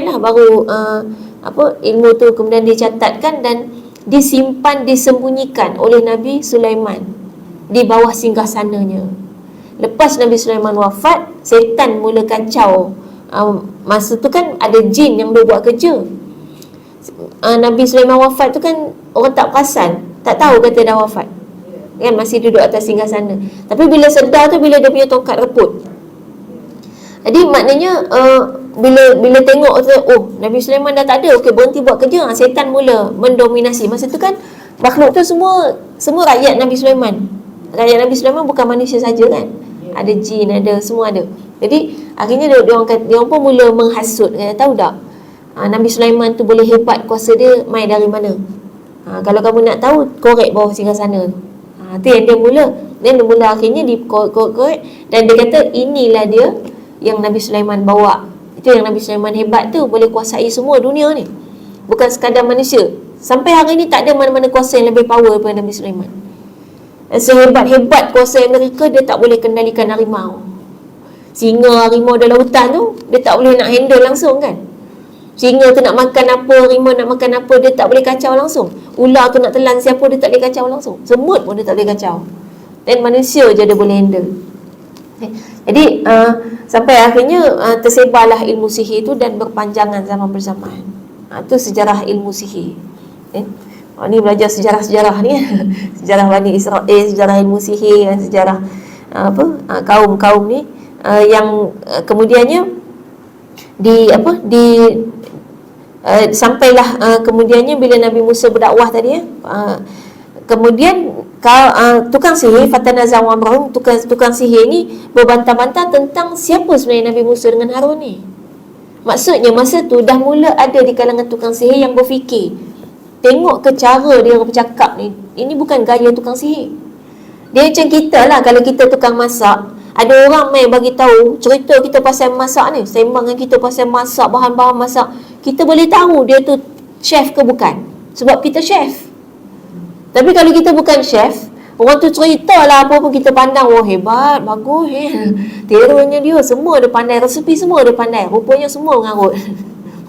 lah baru ilmu tu kemudian dicatatkan dan disimpan, disembunyikan oleh Nabi Sulaiman di bawah singgasananya. Lepas Nabi Sulaiman wafat, setan mula kacau. Masa tu kan ada jin yang dia buat kerja. Nabi Sulaiman wafat tu kan orang tak perasan, tak tahu kata dah wafat. Kan masih duduk atas singgasana. Tapi bila sedar tu, bila dia punya tongkat reput. Jadi maknanya bila tengok tu, Nabi Sulaiman dah tak ada, okey berhenti buat kerja, setan mula mendominasi. Masa tu kan makhluk tu semua rakyat Nabi Sulaiman. Rakyat Nabi Sulaiman bukan manusia saja kan. Ada jin, ada semua ada. Jadi akhirnya dia orang pun mula menghasut. Tahu tak? Nabi Sulaiman tu boleh hebat, kuasa dia mai dari mana? Kalau kamu nak tahu, korek bawah singgasana tu. Tu yang dia mula. Dan dia mula akhirnya korek. Dan dia kata inilah dia yang Nabi Sulaiman bawa. Itu yang Nabi Sulaiman hebat tu, boleh kuasai semua dunia ni. Bukan sekadar manusia. Sampai hari ni tak ada mana-mana kuasa yang lebih power daripada Nabi Sulaiman. Sehebat-hebat kuasa Amerika, dia tak boleh kendalikan harimau. Singa harimau dalam hutan tu, dia tak boleh nak handle langsung kan. Singa tu nak makan apa, harimau nak makan apa, dia tak boleh kacau langsung. Ular tu nak telan siapa, dia tak boleh kacau langsung. Semut pun dia tak boleh kacau. Dan manusia je dia boleh handle. Jadi sampai akhirnya tersebarlah ilmu sihir tu dan berpanjangan zaman bersamaan. Itu sejarah ilmu sihir. Ni belajar sejarah-sejarah ni. Sejarah Bani Israel, sejarah ilmu sihir dan sejarah kaum-kaum ni yang kemudiannya sampailah kemudiannya bila Nabi Musa berdakwah tadi kemudian tukang sihir fatanaza wa amrahum, tukang sihir ni berbantah-bantah tentang siapa sebenarnya Nabi Musa dengan Harun ni. Maksudnya masa tu dah mula ada di kalangan tukang sihir yang berfikir, tengok ke cara dia bercakap ni, ini bukan gaya tukang sihir. Dia macam kita lah, kalau kita tukang masak, ada orang main bagi tahu cerita kita pasal masak ni, sembang dengan kita pasal masak, bahan-bahan masak, kita boleh tahu dia tu chef ke bukan, sebab kita chef. Tapi kalau kita bukan chef, orang tu cerita lah apa pun kita pandang, hebat, bagus, terornya dia, semua dia pandai, resepi semua dia pandai, rupanya semua mengarut.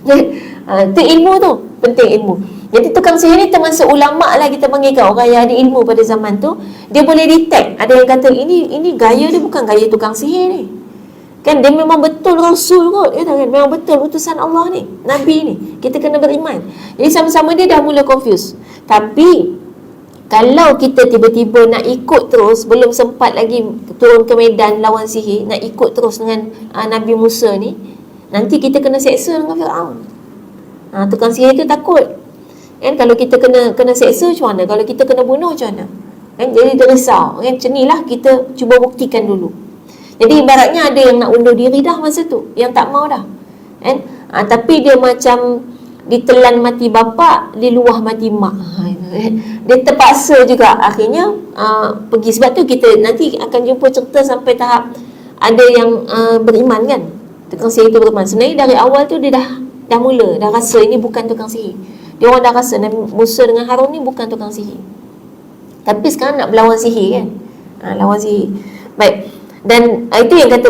Itu ilmu tu, penting ilmu. Jadi tukang sihir ni termasuk ulama' lah kita panggil kan, orang yang ada ilmu pada zaman tu. Dia boleh detect, ada yang kata ini gaya dia bukan gaya tukang sihir ni. Kan dia memang betul Rasul kot, kan? Memang betul utusan Allah ni, Nabi ni. Kita kena beriman. Jadi sama-sama dia dah mula confuse. Tapi kalau kita tiba-tiba nak ikut terus, belum sempat lagi turun ke medan lawan sihir, nak ikut terus dengan Nabi Musa ni, nanti kita kena seksa dengan Fir'aun. Tukang sihir tu takut. Kan kalau kita kena seksa macam mana? Kalau kita kena bunuh macam mana? Kan jadi dia risau. Kan macam inilah kita cuba buktikan dulu. Jadi ibaratnya ada yang nak undur diri dah masa tu, yang tak mau dah. Kan? Tapi dia macam ditelan mati bapa, diluah mati mak. Dia terpaksa juga akhirnya pergi. Sebab tu kita nanti akan jumpa cerita sampai tahap ada yang beriman kan. Tukang sihir tu beriman. Sebenarnya dari awal tu dia dah mula, dah rasa ini bukan tukang sihir. Dia orang dah rasa Nabi Musa dengan Harun ni bukan tukang sihir. Tapi sekarang nak berlawan sihir kan. Lawan sihir. Baik. Dan itu yang kata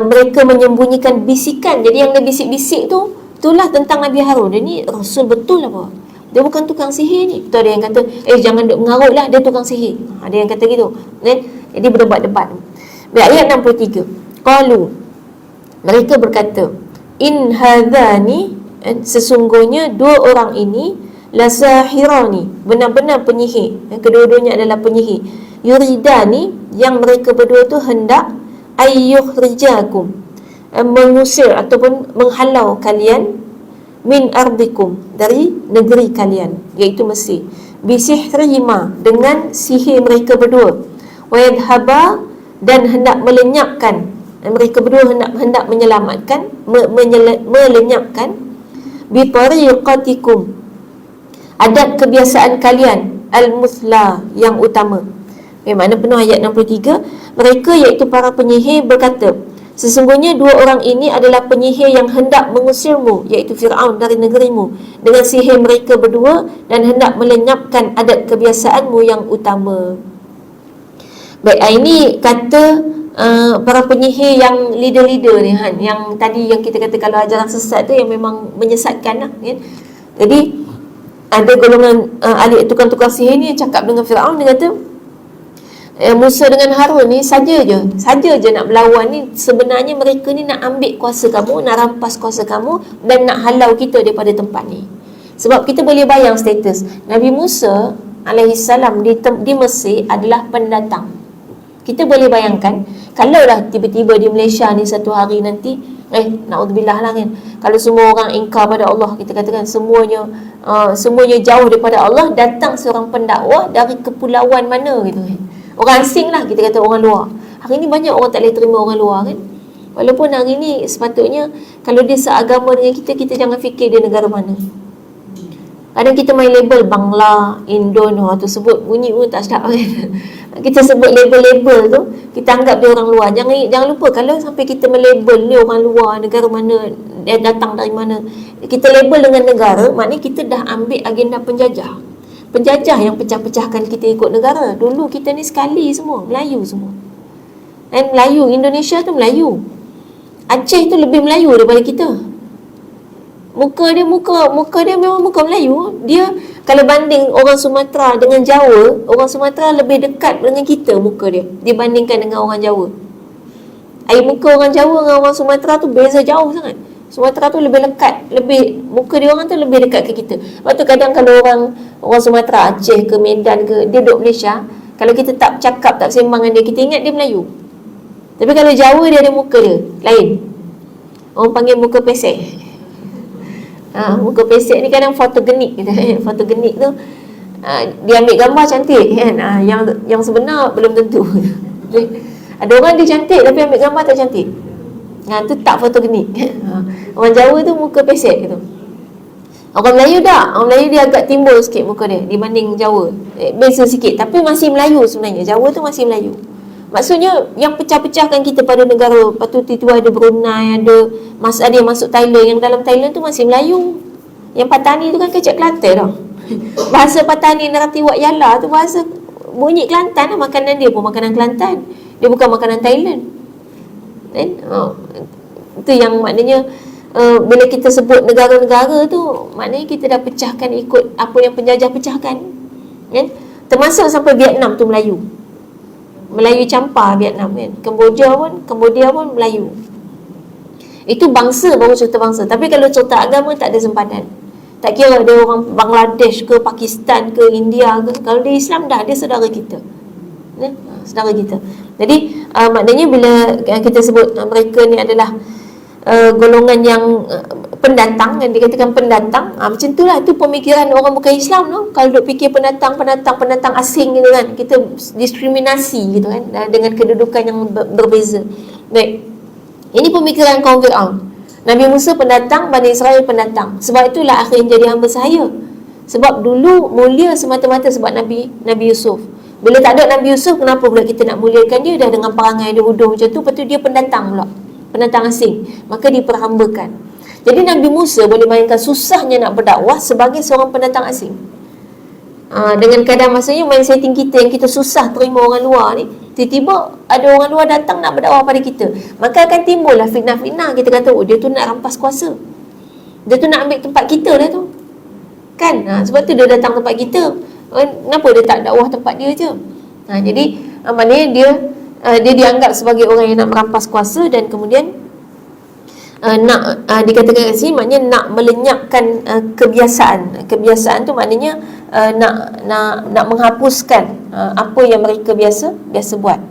mereka menyembunyikan bisikan. Jadi yang dia bisik-bisik tu, itulah tentang Nabi Harun. Dia ni Rasul betul apa? Dia bukan tukang sihir ni. Tu ada yang kata, jangan duk mengarut lah, dia tukang sihir. Ada yang kata gitu. Jadi berdebat-debat. Baik, ayat 63. Qalu, mereka berkata, in hadhani, sesungguhnya dua orang ini lasahirani, benar-benar penyihir. Kedua-duanya adalah penyihir. Yuridani, yang mereka berdua tu hendak ayyukhrijakum, mengusir ataupun menghalau kalian min ardikum, dari negeri kalian, iaitu Mesir, bisihrihima, dengan sihir mereka berdua, wa yadhaba, dan hendak melenyapkan, mereka berdua hendak menyelamatkan, melenyapkan bi tariqatikum, adat kebiasaan kalian, al-muthla, yang utama. Mana penuh ayat 63. Mereka iaitu para penyihir berkata, Sesungguhnya dua orang ini adalah penyihir yang hendak mengusirmu, iaitu Fir'aun, dari negerimu dengan sihir mereka berdua, dan hendak melenyapkan adat kebiasaanmu yang utama. Baik, ini kata para penyihir yang leader-leader ni, yang tadi yang kita kata kalau ajaran sesat tu yang memang menyesatkan lah, kan? Jadi ada golongan ahli tukang-tukang sihir ni cakap dengan Fir'aun, dia kata Musa dengan Harun ni saja je nak berlawan ni. Sebenarnya mereka ni nak ambil kuasa kamu, nak rampas kuasa kamu, dan nak halau kita daripada tempat ni. Sebab kita boleh bayang status Nabi Musa alaihissalam di Mesir adalah pendatang. Kita boleh bayangkan kalau dah tiba-tiba di Malaysia ni satu hari nanti, na'udzubillah lah kan, kalau semua orang ingkar pada Allah, kita katakan semuanya jauh daripada Allah, datang seorang pendakwah dari kepulauan mana gitu kan, orang asing lah, kita kata orang luar. Hari ni banyak orang tak boleh terima orang luar kan. Walaupun hari ni sepatutnya kalau dia seagama dengan kita, kita jangan fikir dia negara mana. Kadang kita main label Bangla, Indon, tu sebut bunyi pun tak sedap kan. Kita sebut label-label tu, kita anggap dia orang luar. Jangan lupa, kalau sampai kita melabel ni orang luar, negara mana, dia datang dari mana, kita label dengan negara, maknanya kita dah ambil agenda penjajah. Penjajah yang pecah-pecahkan kita ikut negara. Dulu kita ni sekali semua, Melayu semua. Dan Melayu, Indonesia tu Melayu. Aceh tu lebih Melayu daripada kita. Muka dia memang muka Melayu. Dia kalau banding orang Sumatera dengan Jawa, orang Sumatera lebih dekat dengan kita muka dia dibandingkan dengan orang Jawa. Air muka orang Jawa dengan orang Sumatera tu beza jauh sangat. Sumatera tu lebih lekat, muka dia orang tu lebih dekat ke kita. Sebab tu kadang kalau orang Sumatera, Aceh ke Medan ke, dia duduk Malaysia, kalau kita tak cakap, tak sembang dengan dia, kita ingat dia Melayu. Tapi kalau Jawa, dia ada muka dia lain. Orang panggil muka pesek. Muka pesek ni kadang fotogenik kita. Fotogenik tu dia ambil gambar cantik kan. Yang sebenar belum tentu. Ada orang dia cantik tapi ambil gambar tak cantik. Tu tak fotogenik. Orang Jawa tu muka pesek tu. Orang Melayu tak. Orang Melayu dia agak timbul sikit muka dia dibanding Jawa. Beza sikit tapi masih Melayu sebenarnya. Jawa tu masih Melayu. Maksudnya yang pecah-pecahkan kita pada negara. Lepas tu tiba ada Brunei, ada yang masuk Thailand. Yang dalam Thailand tu masih Melayu. Yang Patani tu kan kecak Kelantan tau. Bahasa Patani Nerati Wak Yala tu bahasa bunyi Kelantan lah. Makanan dia pun makanan Kelantan. Dia bukan makanan Thailand. Itu yang maknanya bila kita sebut negara-negara tu, maknanya kita dah pecahkan ikut apa yang penjajah pecahkan kan? Termasuk sampai Vietnam tu Melayu campur Vietnam kan. Cambodia pun Melayu. Itu bangsa, baru cerita bangsa. Tapi kalau cerita agama tak ada sempadan. Tak kira dia orang Bangladesh ke, Pakistan ke, India ke, kalau dia Islam dah, dia saudara kita. Saudara kita. Jadi maknanya bila kita sebut mereka ni adalah golongan yang pendatang, yang dikatakan pendatang, macam itulah, itu pemikiran orang bukan Islam tu. Kalau duk fikir pendatang asing gitu kan, kita diskriminasi gitu kan, dengan kedudukan yang berbeza. Baik, ini pemikiran kaum Fir'aun. Nabi Musa pendatang, Bani Israel pendatang. Sebab itulah akhirnya jadi hamba sahaya. Sebab dulu mulia semata-mata sebab Nabi Yusuf. Bila tak ada Nabi Yusuf, kenapa pula kita nak muliakan dia? Dah dengan perangai dia bodoh macam tu, lepas tu dia pendatang pula, pendatang asing, maka diperhambakan. Jadi Nabi Musa boleh bayangkan susahnya nak berdakwah sebagai seorang pendatang asing. Dengan keadaan maksudnya main setting kita yang kita susah terima orang luar ni, tiba-tiba ada orang luar datang nak berdakwah pada kita, maka akan timbullah fitnah-fitnah. Kita kata, oh dia tu nak rampas kuasa, dia tu nak ambil tempat kita dah tu kan. Sebab tu dia datang tempat kita. Kenapa dia tak dakwah tempat dia je? Jadi maknanya dia dianggap sebagai orang yang nak merampas kuasa, dan kemudian nak dikatakan kat sini maknanya nak melenyapkan kebiasaan tu maknanya nak menghapuskan apa yang mereka biasa buat,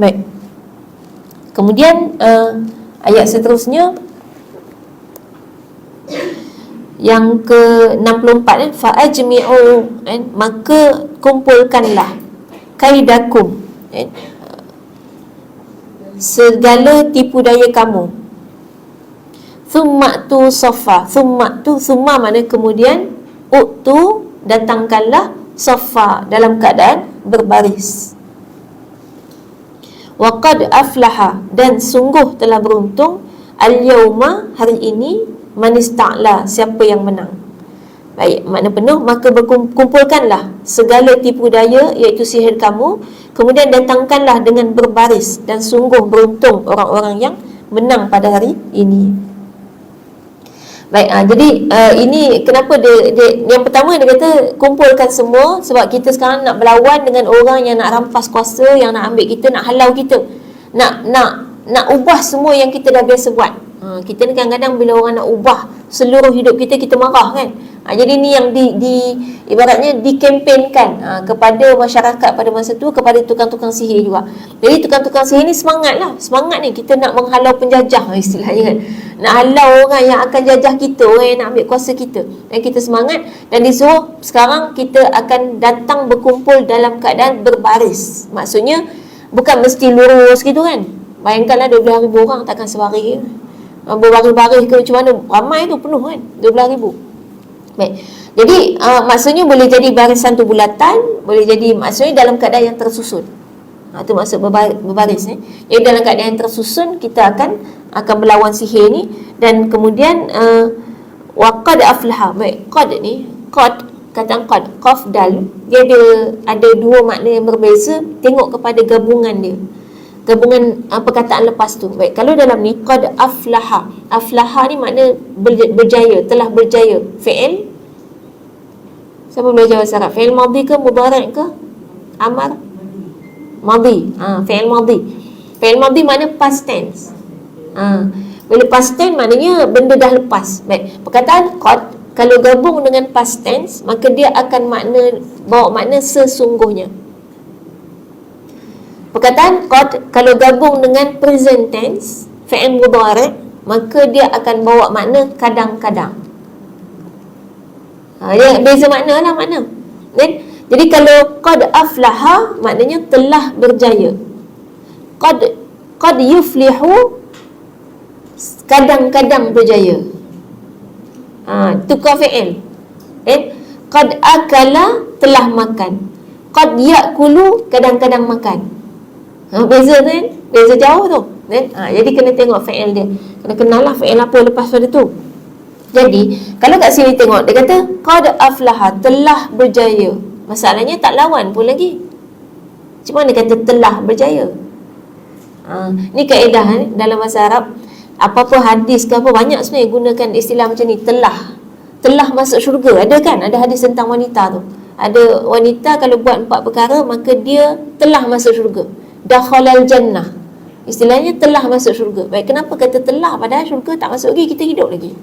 Baik. Kemudian ayat seterusnya yang ke-64, fa'ajmi'u, maka kumpulkanlah kaidakum, segala tipu daya kamu, Thumma tu saffa. Thumma makna kemudian, utu datangkanlah, saffa dalam keadaan berbaris. Wa qad aflaha, dan sungguh telah beruntung, al-yauma, hari ini, man ista'la, siapa yang menang. Baik, makna penuh, maka kumpulkanlah segala tipu daya iaitu sihir kamu, kemudian datangkanlah dengan berbaris, dan sungguh beruntung orang-orang yang menang pada hari ini. Baik, jadi ini kenapa dia yang pertama dia kata kumpulkan semua, sebab kita sekarang nak berlawan dengan orang yang nak rampas kuasa, yang nak ambil kita, nak halau kita, nak ubah semua yang kita dah biasa buat. Kita ni kadang-kadang bila orang nak ubah seluruh hidup kita, kita marah kan. Jadi ni yang ibaratnya dikempenkan kepada masyarakat pada masa tu, kepada tukang-tukang sihir juga. Jadi tukang-tukang sihir ni semangat ni kita nak menghalau penjajah istilahnya kan. Nak halau orang yang akan jajah kita, orang yang nak ambil kuasa kita. Dan kita semangat, dan disuruh sekarang kita akan datang berkumpul dalam keadaan berbaris. Maksudnya bukan mesti lurus gitu kan. Bayangkanlah 12,000 orang takkan sebaris. Berbaris-baris ke macam mana, ramai tu, penuh kan, 12,000. Baik. Jadi maksudnya boleh jadi barisan tu bulatan, boleh jadi maksudnya dalam keadaan yang tersusun. Itu maksud berbaris ni. Jadi dalam keadaan yang tersusun, kita akan berlawan sihir ni. Dan kemudian wa qad aflaha. Baik, qad ni, kata qad, qaf dal, dia ada dua makna yang berbeza. Tengok kepada gabungan dia, gabungan perkataan lepas tu. Baik, kalau dalam ni qad aflaha. Aflaha ni makna berjaya, telah berjaya. Fi'il, siapa belajar bahasa Arab? Fi'il madhi ke mudhari' ke amar? Madhi. Fi'il madhi. Fi'il madhi makna past tense. Bila past tense maknanya benda dah lepas. Baik, perkataan qad kalau gabung dengan past tense, maka dia akan bawa makna sesungguhnya. Perkataan qad kalau gabung dengan present tense, fi'il mudhari', maka dia akan bawa makna kadang-kadang. Dia beza makna lah makna. Jadi kalau qad aflaha maknanya telah berjaya. Qad yuflihu, kadang-kadang berjaya. Tukar fi'il. Qad akala, telah makan. Qad ya'kulu, kadang-kadang makan. Beza tu kan? Beza jauh tu. Jadi kena tengok fi'il dia. Kena kenal lah fi'il apa lepas pada tu. Jadi kalau kat sini tengok, dia kata qad aflaha, telah berjaya. Masalahnya tak lawan pun lagi. Cuma dia kata telah berjaya. Ni kaedah dalam bahasa Arab. Apa-apa hadis ke apa, banyak sebenarnya gunakan istilah macam ni, telah masuk syurga. Ada kan? Ada hadis tentang wanita tu. Ada wanita kalau buat 4 perkara, maka dia telah masuk syurga. Dakhalal jannah. Istilahnya telah masuk syurga. Baik, kenapa kata telah padahal syurga tak masuk lagi, kita hidup lagi,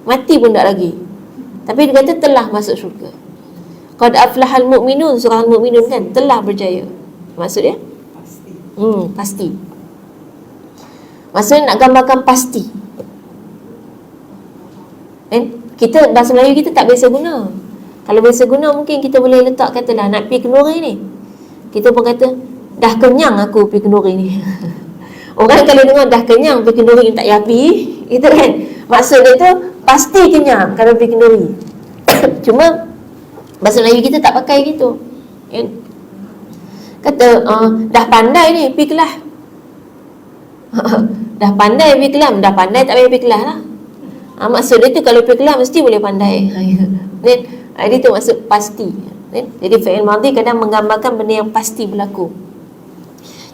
mati pun tak lagi, tapi dia kata telah masuk syurga. Qad aflahal mu'minun, surah al-mu'minun kan, telah berjaya. Maksud dia pasti. Maksudnya nak gambarkan pasti. Kita bahasa Melayu kita tak biasa guna. Kalau biasa guna mungkin kita boleh letak katalah nak pergi kenduri ni, kita pun kata dah kenyang aku pergi kenduri ni. Orang kalau dengar dah kenyang pergi kenduri ni tak payah pergi, itu kan. Maksud dia tu pasti kenyang kalau pergi kenduri. Cuma bahasa Melayu kita tak pakai gitu. Kata dah pandai ni pergi kelas. Dah pandai pergi kelas, dah pandai tak payah pergi kelas lah. Maksud dia tu kalau pergi kelas mesti boleh pandai. Dia tu maksud pasti. Jadi fi'il madhi kadang menggambarkan benda yang pasti berlaku.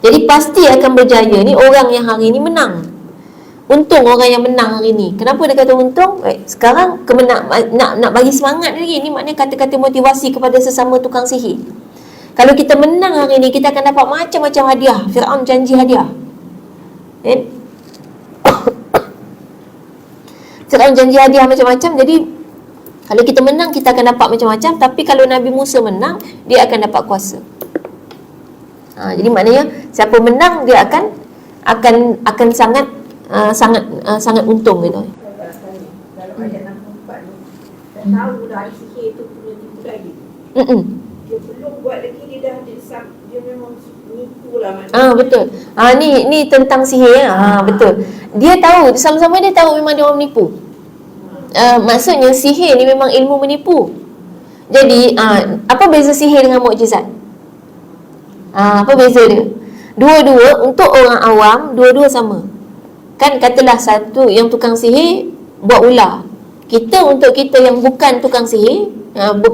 Jadi pasti akan berjaya ni orang yang hari ni menang. Untung orang yang menang hari ni. Kenapa dia kata untung? Sekarang nak bagi semangat lagi. Ni maknanya kata-kata motivasi kepada sesama tukang sihir. Kalau kita menang hari ni, kita akan dapat macam-macam hadiah. Fir'aun janji hadiah. Fir'aun janji hadiah macam-macam. Jadi kalau kita menang, kita akan dapat macam-macam. Tapi kalau Nabi Musa menang, dia akan dapat kuasa. Jadi maknanya siapa menang, dia akan sangat untung gitu. Dalam ayat 64 ni, dah tahu dah sihir tu punya tipu daya. Dia belum buat lagi, dia memang nipu lah maknanya. Betul. Ni tentang sihir. Betul. dia tahu, sama-sama dia tahu memang dia orang menipu. Maksudnya sihir ni memang ilmu menipu. Jadi apa beza sihir dengan mukjizat? Apa beza dia? Dua-dua untuk orang awam, dua-dua sama. Kan katalah satu yang tukang sihir buat ular. Untuk kita yang bukan tukang sihir,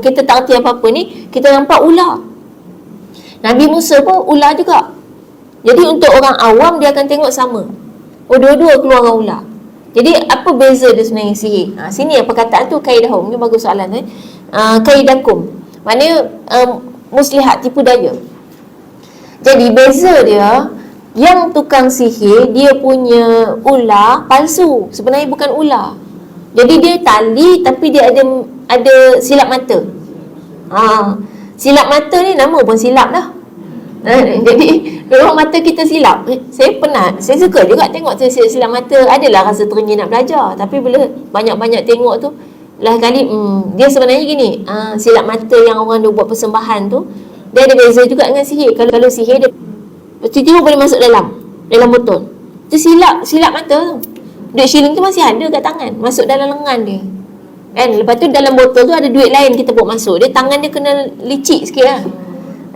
kita tak erti apa-apa ni, kita nampak ular. Nabi Musa pun ular juga. Jadi untuk orang awam dia akan tengok sama. Dua-dua keluar ular. Jadi apa beza dia sebenarnya sihir? Sini perkataan tu kaidahum. Ni bagus soalan kaidakum. Maknanya muslihat, tipu daya. Jadi beza dia, yang tukang sihir dia punya ular palsu, sebenarnya bukan ular. Jadi dia tali tapi dia ada silap mata. Silap mata ni nama pun silap dah. Jadi memang mata kita silap. Saya suka juga tengok silap mata. Adalah rasa teringin nak belajar, tapi bila banyak-banyak tengok tu, lah kali dia sebenarnya gini, silap mata yang orang dia buat persembahan tu, dia ada beza juga dengan sihir. Kalau sihir dia tiba-tiba boleh masuk dalam botol. Tu silap mata tu. Duit shilling tu masih ada kat tangan, masuk dalam lengan dia. Kan? Lepas tu dalam botol tu ada duit lain kita buat masuk. Dia tangan dia kena licik sikit lah.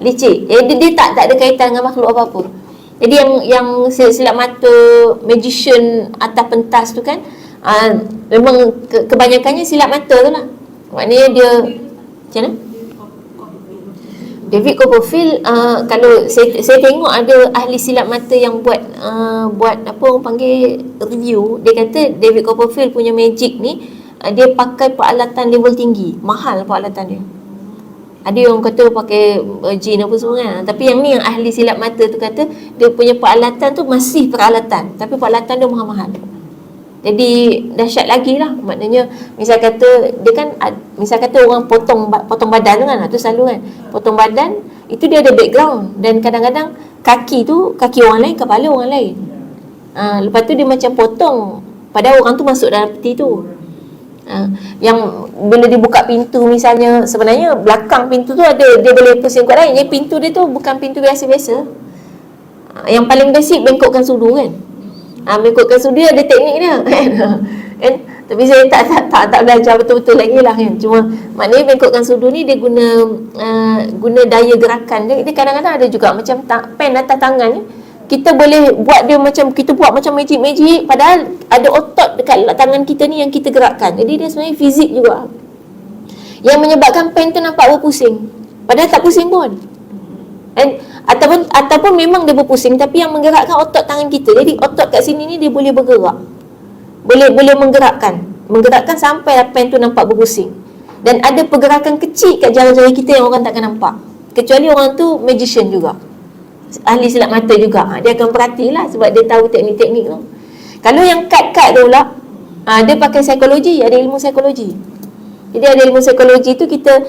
Licik. Dia tak ada kaitan dengan makhluk apa-apa. Jadi yang silap mata magician atas pentas tu kan, memang kebanyakannya silap mata tu lah. Maknanya dia macam mana? David Copperfield, kalau saya tengok ada ahli silap mata yang buat apa orang panggil review, dia kata David Copperfield punya magic ni dia pakai peralatan level tinggi, mahal peralatan dia. Ada yang kata pakai jin apa semua kan, tapi yang ni yang ahli silap mata tu kata dia punya peralatan tu masih peralatan, tapi peralatan dia mahal-mahal. Jadi dahsyat lagi lah. Maknanya misal kata dia kan, misal kata orang potong badan tu kan, tu selalu kan potong badan, itu dia ada background. Dan kadang-kadang kaki tu kaki orang lain, kepala orang lain. Lepas tu dia macam potong, padahal orang tu masuk dalam peti tu. Yang bila dibuka pintu misalnya, sebenarnya belakang pintu tu ada, dia boleh pusing kuat lain. Jadi pintu dia tu bukan pintu biasa-biasa. Yang paling basic bengkokkan sudu kan. Mengikutkan sudi ada teknik dia kan? Tapi saya tak belajar betul-betul lagi lah kan. Cuma maknanya bengkokkan sudu ni dia guna daya gerakan dia kadang-kadang ada juga macam pen atas tangan ni, kita boleh buat dia macam, kita buat macam magic, padahal ada otot dekat tangan kita ni yang kita gerakkan. Jadi dia sebenarnya fizik juga yang menyebabkan pen tu nampak berpusing, padahal tak pusing pun. Ataupun memang dia berpusing, tapi yang menggerakkan otot tangan kita. Jadi otot kat sini ni dia boleh bergerak, boleh menggerakkan sampai pen tu nampak berpusing. Dan ada pergerakan kecil kat jari-jari kita yang orang takkan nampak, kecuali orang tu magician juga, ahli silap mata juga. Dia akan perhatilah sebab dia tahu teknik-teknik tu. Kalau yang kad-kad tu pula, dia pakai psikologi, ada ilmu psikologi. Jadi ada ilmu psikologi tu kita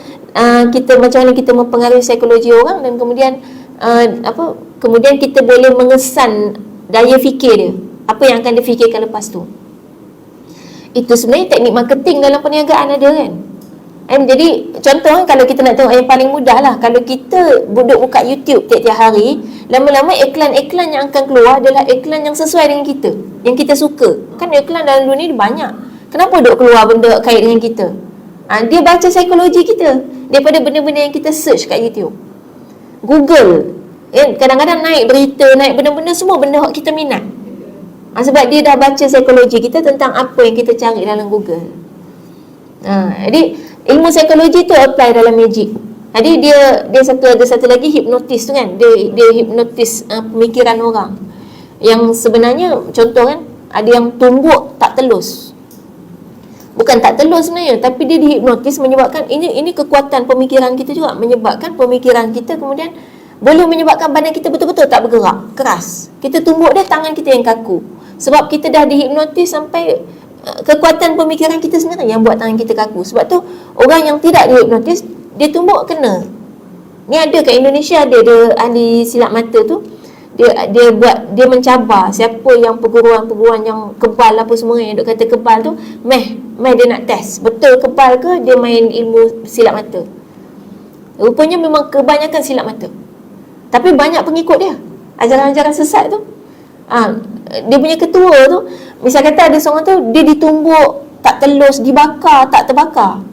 macam mana kita mempengaruhi psikologi orang, dan kemudian kita boleh mengesan daya fikir dia, apa yang akan dia fikirkan lepas tu. Itu sebenarnya teknik marketing dalam perniagaan ada kan. Jadi contoh kan, kalau kita nak tengok yang paling mudah lah, kalau kita duduk buka YouTube tiap-tiap hari, lama-lama iklan-iklan yang akan keluar adalah iklan yang sesuai dengan kita, yang kita suka. Kan iklan dalam dunia ni banyak, kenapa duk keluar benda kait dengan kita? Dia baca psikologi kita daripada benda-benda yang kita search kat YouTube, Google. Kadang-kadang naik berita, naik benda-benda, semua benda yang kita minat. Sebab dia dah baca psikologi kita tentang apa yang kita cari dalam Google. Jadi ilmu psikologi tu apply dalam magic. Jadi dia ada satu lagi hipnotis tu kan. Dia hipnotis pemikiran orang. Yang sebenarnya contoh kan, ada yang tumbuk tak telus. Bukan tak telus sebenarnya, tapi dia dihipnotis menyebabkan ini kekuatan pemikiran kita juga, menyebabkan pemikiran kita kemudian boleh menyebabkan badan kita betul-betul tak bergerak, keras. Kita tumbuk dia, tangan kita yang kaku. Sebab kita dah dihipnotis sampai kekuatan pemikiran kita sendiri yang buat tangan kita kaku. Sebab tu orang yang tidak dihipnotis, dia tumbuk kena. Ni ada kat Indonesia, ada ahli silap mata tu, dia mencabar siapa yang perguruan-perguruan yang kebal apa semua, yang duk kata kebal tu, meh dia nak test betul kebal ke, dia main ilmu silap mata. Rupanya memang kebanyakan silap mata, tapi banyak pengikut dia, ajaran-ajaran sesat tu. dia punya ketua tu, misal kata ada seorang tu dia ditumbuk tak telus, dibakar tak terbakar,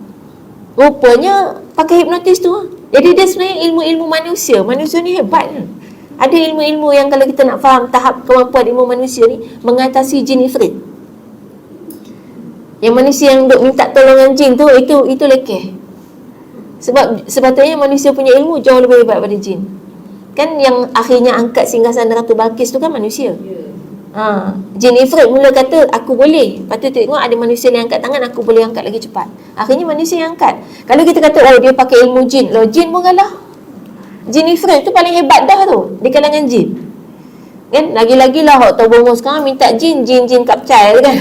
rupanya pakai hipnotis tu. Jadi dia sebenarnya ilmu-ilmu manusia ni hebat kan? Ada ilmu-ilmu yang kalau kita nak faham tahap kemampuan ilmu manusia ni mengatasi jin ifrit. Yang manusia yang duk minta tolongan jin tu, itu lekeh. Sebab sepatutnya manusia punya ilmu jauh lebih hebat daripada jin. Kan yang akhirnya angkat singgasana Ratu Balqis tu kan manusia. Jin ifrit mula kata aku boleh. Lepas tu tengok ada manusia yang angkat tangan, aku boleh angkat lagi cepat. Akhirnya manusia yang angkat. Kalau kita kata oh dia pakai ilmu jin, jin pun kalah. Jin ifrit tu paling hebat dah tu di kalangan jin. Kan lagi-lagi lah hok tahu sekarang minta jin kapcai kan.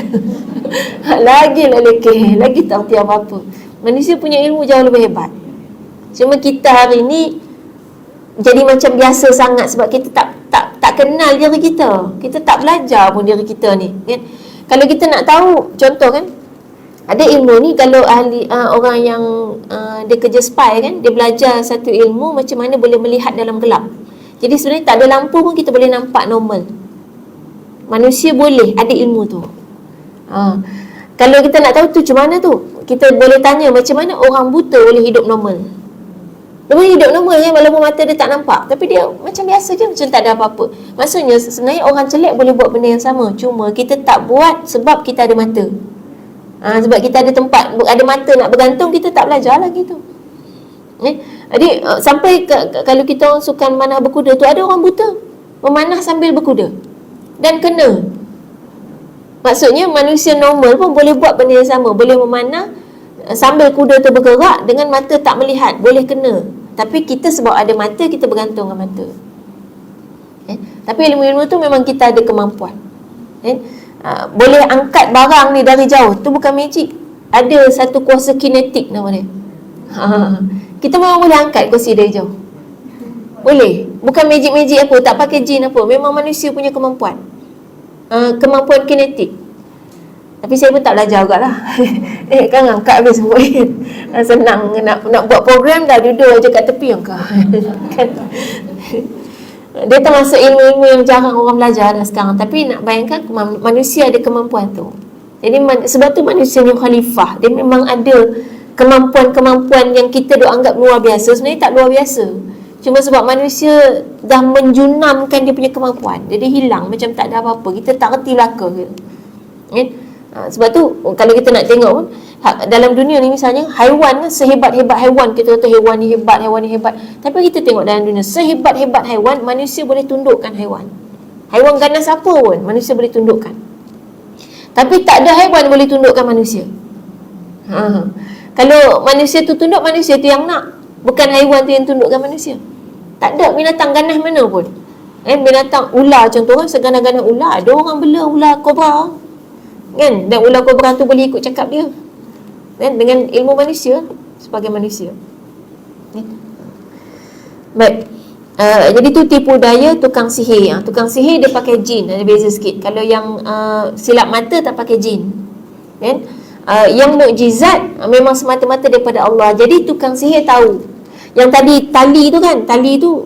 Lagilah lekeh, lagi tak erti apa-apa. Manusia punya ilmu jauh lebih hebat. Cuma kita hari ni jadi macam biasa sangat sebab kita tak kenal diri kita. Kita tak belajar pun diri kita ni, kan? Kalau kita nak tahu, contoh kan, ada ilmu ni kalau ahli orang yang dia kerja spy kan, dia belajar satu ilmu macam mana boleh melihat dalam gelap. Jadi sebenarnya tak ada lampu pun kita boleh nampak normal. Manusia boleh ada ilmu tu. Kalau kita nak tahu tu macam mana tu, kita boleh tanya macam mana orang buta boleh hidup normal. Dia boleh hidup normal kan, walaupun mata dia tak nampak, tapi dia macam biasa je, macam tak ada apa-apa. Maksudnya sebenarnya orang celak boleh buat benda yang sama, cuma kita tak buat sebab kita ada mata. Sebab kita ada tempat, ada mata nak bergantung, kita tak belajar lagi tu. Jadi sampai kalau kita orang sukan manah berkuda tu, ada orang buta memanah sambil berkuda dan kena. Maksudnya manusia normal pun boleh buat benda yang sama, boleh memanah sambil kuda tu bergerak dengan mata tak melihat, boleh kena. Tapi kita sebab ada mata, kita bergantung dengan mata. Tapi ilmu-ilmu tu memang kita ada kemampuan. Boleh angkat barang ni dari jauh, tu bukan magic. Ada satu kuasa kinetik nama dia. Kita memang boleh angkat kursi dari jauh. Boleh. Bukan magic-magic apa, tak pakai jin apa. Memang manusia punya kemampuan. Kemampuan kinetik. Tapi saya pun tak belajar juga lah. Kan angkat habis boleh. Senang nak buat program dah, duduk je kat tepi angkat. Kan? Dia termasuk ilmu-ilmu yang jarang orang belajar dah sekarang. Tapi nak bayangkan manusia ada kemampuan tu. Jadi sebab tu manusia ni khalifah. Dia memang ada kemampuan-kemampuan yang kita duk anggap luar biasa. Sebenarnya tak luar biasa. Cuma sebab manusia dah menjunamkan dia punya kemampuan, jadi hilang macam tak ada apa-apa. Kita tak reti belaka ke. Sebab tu kalau kita nak tengok pun dalam dunia ni, misalnya haiwan, sehebat-hebat haiwan, kita kata haiwan ni hebat. Tapi kita tengok dalam dunia, sehebat-hebat haiwan, manusia boleh tundukkan haiwan. Haiwan ganas apa pun manusia boleh tundukkan. Tapi tak ada haiwan boleh tundukkan manusia. Kalau manusia tu tunduk, manusia tu yang nak, bukan haiwan tu yang tundukkan manusia. Tak ada binatang ganas mana pun. Binatang ular contoh kan, seganas-ganas ular, ada orang bela ular kobra kan, dan ular kobra tu boleh ikut cakap dia kan, dengan ilmu manusia sebagai manusia. Baik. Jadi tu tipu daya tukang sihir. Tukang sihir dia pakai jin, ada beza sikit. Kalau yang silap mata tak pakai jin kan. Yang mukjizat memang semata-mata daripada Allah. Jadi tukang sihir tahu. Yang tadi tali tu kan, tali tu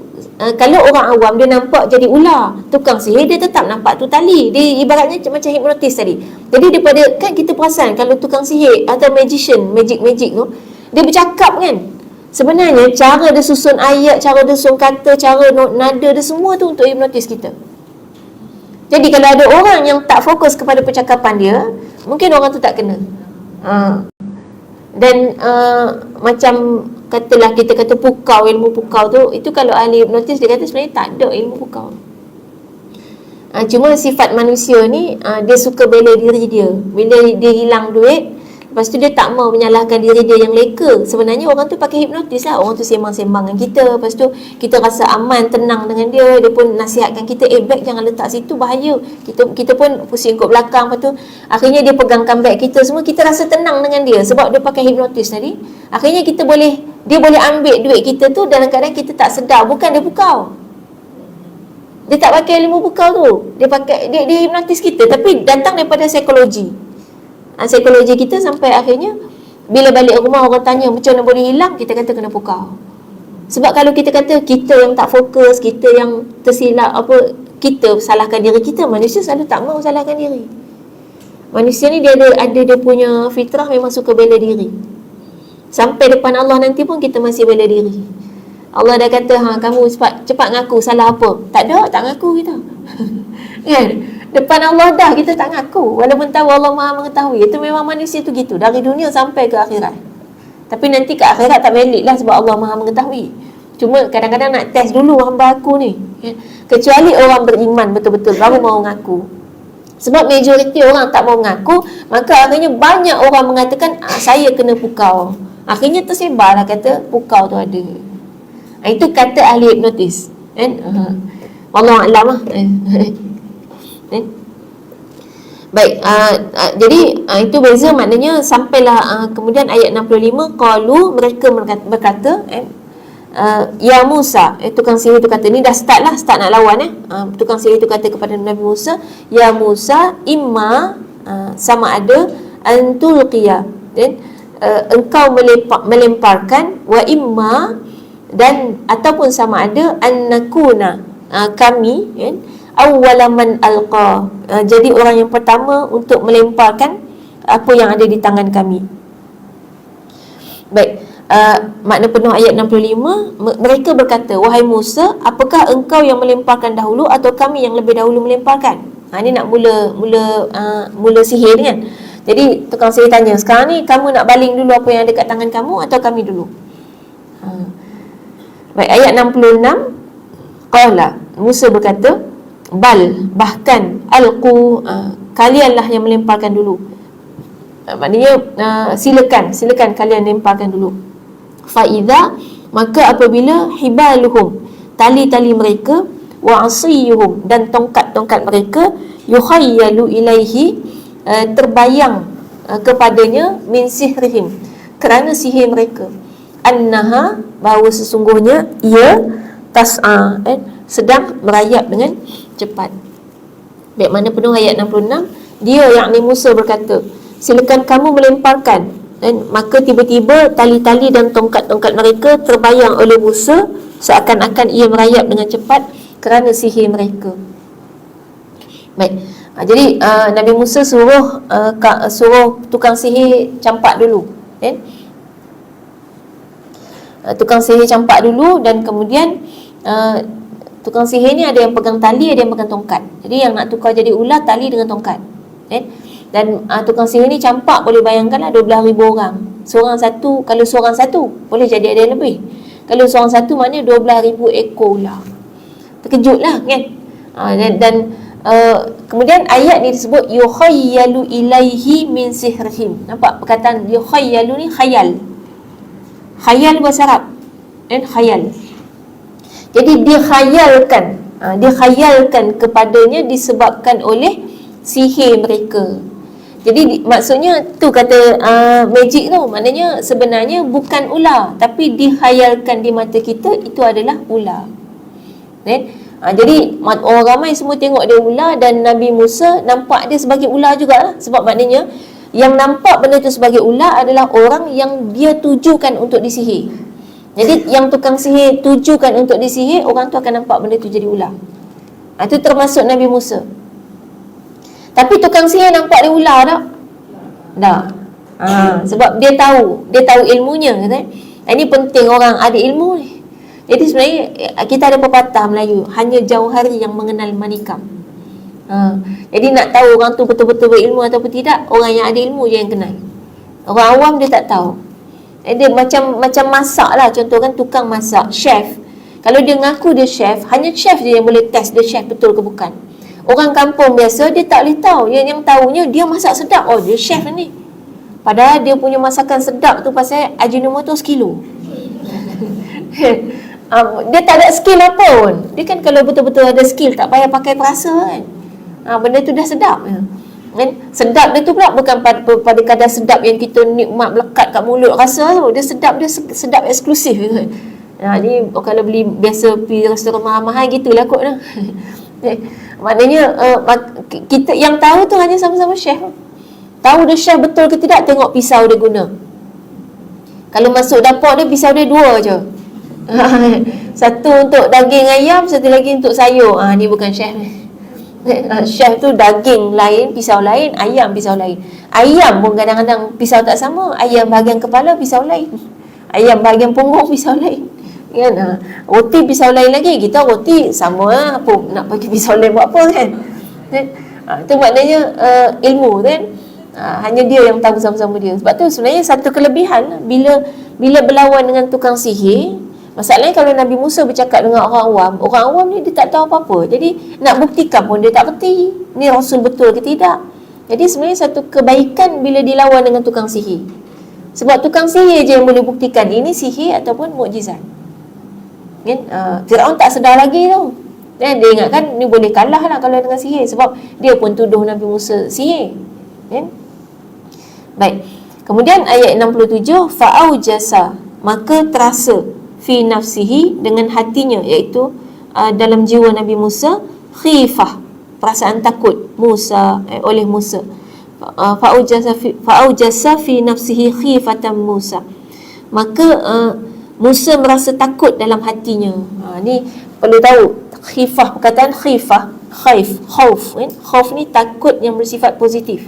kalau orang awam dia nampak jadi ular, tukang sihir dia tetap nampak tu tali. Dia ibaratnya macam hipnotis tadi. Jadi daripada kan kita perasan kalau tukang sihir atau magician, magic tu, dia bercakap kan. Sebenarnya cara dia susun ayat, cara dia susun kata, cara nada dia, semua tu untuk hipnotis kita. Jadi kalau ada orang yang tak fokus kepada percakapan dia, mungkin orang tu tak kena. Dan macam katalah kita kata pukau, ilmu pukau tu, itu kalau ahli hipnotis dia kata sebenarnya tak ada ilmu pukau. Cuma sifat manusia ni dia suka bela diri dia. Bila dia hilang duit, lepas tu dia tak mau menyalahkan diri dia yang leka. Sebenarnya orang tu pakai hipnotis lah. Orang tu sembang-sembang dengan kita, lepas tu kita rasa aman, tenang dengan dia. Dia pun nasihatkan kita, beg jangan letak situ, bahaya. Kita pun pusing kot belakang. Lepas tu akhirnya dia pegangkan beg kita semua, kita rasa tenang dengan dia sebab dia pakai hipnotis tadi. Akhirnya dia boleh ambil duit kita tu dalam keadaan kita tak sedar. Bukan dia pukau, dia tak pakai ilmu pukau tu, dia hipnotis kita, tapi datang daripada psikologi. Psikologi kita sampai akhirnya bila balik rumah orang tanya macam mana boleh hilang, kita kata kena pukau. Sebab kalau kita kata kita yang tak fokus, kita yang tersilap kita salahkan diri kita. Manusia selalu tak mau salahkan diri. Manusia ni dia dia punya fitrah memang suka bela diri. Sampai depan Allah nanti pun kita masih bela diri. Allah dah kata, kamu cepat ngaku salah apa. Tak ngaku kita. Kan? Depan Allah dah kita tak ngaku. Walaupun tahu Allah Maha mengetahui. Itu memang manusia tu gitu. Dari dunia sampai ke akhirat. Tapi nanti ke akhirat tak balik lah sebab Allah Maha mengetahui. Cuma kadang-kadang nak test dulu hamba aku ni. Kecuali orang beriman betul-betul baru mau ngaku. Sebab majoriti orang tak mau ngaku, maka akhirnya banyak orang mengatakan saya kena pukau. Akhirnya tersebarlah kata pukau tu ada. Itu kata ahli hipnotis. Kan? Wallahu a'lam lah. Baik, jadi itu beza, maknanya sampailah kemudian ayat 65, qalu, mereka berkata, ya Musa, tukang sihir tu kata, ni dah start nak lawan. Tukang sihir tu kata kepada Nabi Musa, ya Musa, imma, sama ada antulqiya, engkau melemparkan, wa imma, dan ataupun sama ada annakuna, kami, awwala man alqa, jadi orang yang pertama untuk melemparkan apa yang ada di tangan kami. Baik, makna penuh ayat 65, mereka berkata, wahai Musa, apakah engkau yang melemparkan dahulu atau kami yang lebih dahulu melemparkan? Ini nak mula sihir kan. Jadi tukang sihir tanya, sekarang ni kamu nak baling dulu apa yang ada kat tangan kamu atau kami dulu? Baik, ayat 66, qala, Musa berkata, bahkan alqu, kalianlah yang melemparkan dulu. Maknanya silakan kalian lemparkan dulu. Faidha, maka apabila hibaluhum, tali-tali mereka, wa asiyuhum, dan tongkat-tongkat mereka, yukhayyalu ilaihi, terbayang kepadanya, min sihrihim, kerana sihir mereka, annaha, bahawa sesungguhnya ia tas'a, sedang merayap dengan cepat. Baik, mana penuh ayat 66, dia yakni Musa berkata, silakan kamu melemparkan. Dan maka tiba-tiba tali-tali dan tongkat-tongkat mereka terbayang oleh Musa seakan-akan ia merayap dengan cepat kerana sihir mereka. Baik, jadi Nabi Musa suruh tukang sihir campak dulu, tukang sihir campak dulu, dan kemudian tukang sihir ni ada yang pegang tali, ada yang pegang tongkat. Jadi yang nak tukar jadi ular, tali dengan tongkat. Dan tukang sihir ni campak, boleh bayangkanlah 12,000 orang. Kalau seorang satu boleh jadi ada yang lebih. Kalau seorang satu maknanya 12,000 ekor ular. Terkejutlah kan. Dan kemudian ayat ni disebut yukhayyalu ilaihi min sihrihim. Nampak perkataan yukhayyalu ni khayal. Khayal bahasa Arab. Khayal. Jadi dikhayalkan kepadanya disebabkan oleh sihir mereka. Jadi maksudnya tu kata magic tu, maknanya sebenarnya bukan ular, tapi dikhayalkan di mata kita itu adalah ular. Jadi orang ramai semua tengok dia ular, dan Nabi Musa nampak dia sebagai ular jugalah. Sebab maknanya yang nampak benda tu sebagai ular adalah orang yang dia tujukan untuk disihir. Jadi yang tukang sihir tujukan untuk disihir, orang tu akan nampak benda tu jadi ular. Itu termasuk Nabi Musa. Tapi tukang sihir nampak dia ular tak? Tak. Sebab dia tahu ilmunya, kata. Ini penting orang ada ilmu ni. Jadi sebenarnya kita ada pepatah Melayu, hanya jauhari yang mengenal manikam. Jadi nak tahu orang tu betul-betul berilmu ataupun tidak, orang yang ada ilmu je yang kenal. Orang awam dia tak tahu. Dia macam masak lah. Contoh kan, tukang masak, chef. Kalau dia ngaku dia chef, hanya chef je yang boleh test dia chef betul ke bukan. Orang kampung biasa dia tak boleh tahu. Yang tahunya dia masak sedap, oh dia chef ni. Padahal dia punya masakan sedap tu pasal Ajinomoto sekilo. Dia tak ada skill apa pun. Dia kan kalau betul-betul ada skill, tak payah pakai perasa kan. Benda tu dah sedap kan? Sedap dia tu pula bukan pada kadar sedap yang kita nikmat melekat kat mulut rasa tu. Dia sedap eksklusif kan. Ni kalau beli biasa pergi restoran mahal-mahal gitulah kot lah. Maknanya kita yang tahu tu hanya sama-sama chef. Tahu dia chef betul ke tidak, tengok pisau dia guna. Kalau masuk dapur dia, pisau dia 2 je. Satu untuk daging ayam, satu lagi untuk sayur. Ni bukan chef ni. Chef tu daging lain, pisau lain, ayam pisau lain. Ayam pun kadang-kadang pisau tak sama. Ayam bahagian kepala, pisau lain. Ayam bahagian punggung, pisau lain. Kan? Roti pisau lain lagi. Kita roti sama, apa nak pakai pisau lain buat apa kan? Itu maknanya ilmu kan? Hanya dia yang tahu sama-sama dia. Sebab tu sebenarnya satu kelebihan bila berlawan dengan tukang sihir. Masalahnya kalau Nabi Musa bercakap dengan orang awam ni dia tak tahu apa-apa. Jadi nak buktikan pun dia tak reti ni Rasul betul ke tidak. Jadi sebenarnya satu kebaikan bila dilawan dengan tukang sihir. Sebab tukang sihir je yang boleh buktikan ini sihir ataupun mukjizat. Kan? Firaun tak sedar lagi tu. Dan dia ingatkan ni boleh kalah lah kalau dengan sihir. Sebab dia pun tuduh Nabi Musa sihir. Kan? Baik. Kemudian ayat 67, fa'aujasa, maka terasa fi nafsihi, dengan hatinya, iaitu dalam jiwa Nabi Musa, khifah, perasaan takut oleh Musa. Fa'aujasa fi nafsihi khifatan Musa, maka Musa merasa takut dalam hatinya. Ni perlu tahu, khifah, perkataan khifah, khauf kan? Khauf ni takut yang bersifat positif.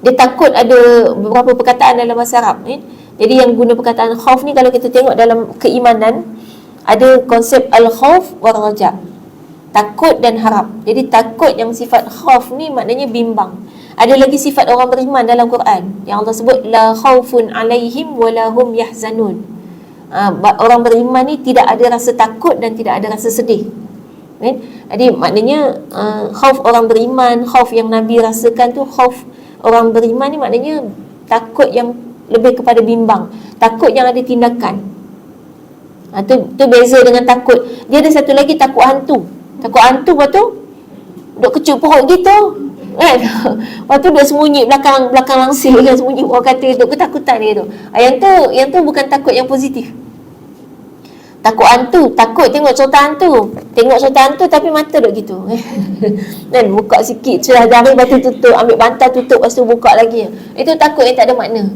Dia takut, ada beberapa perkataan dalam bahasa Arab kan? Jadi yang guna perkataan khauf ni, kalau kita tengok dalam keimanan, ada konsep al-khauf wal raja, takut dan harap. Jadi takut yang sifat khauf ni maknanya bimbang. Ada lagi sifat orang beriman dalam Quran yang Allah sebut la khaufun alaihim wala hum yahzanun. Orang beriman ni tidak ada rasa takut dan tidak ada rasa sedih. Jadi maknanya khauf orang beriman, khauf yang Nabi rasakan tu, khauf orang beriman ni maknanya takut yang lebih kepada bimbang, takut yang ada tindakan. Tu beza dengan takut. Dia ada satu lagi, takut hantu. Takut hantu lepas tu duk kecup perut gitu kan. Lepas tu duk sembunyi belakang langsir kan, sembunyi, orang kata duk ketakutan dia tu. Yang tu bukan takut yang positif. Takut hantu, takut tengok cerita hantu. Tengok cerita hantu tapi mata duk gitu. Dan buka sikit, cerah jari, lepas tu tutup, ambil bantal tutup, lepas tu buka lagi. Itu takut yang tak ada makna.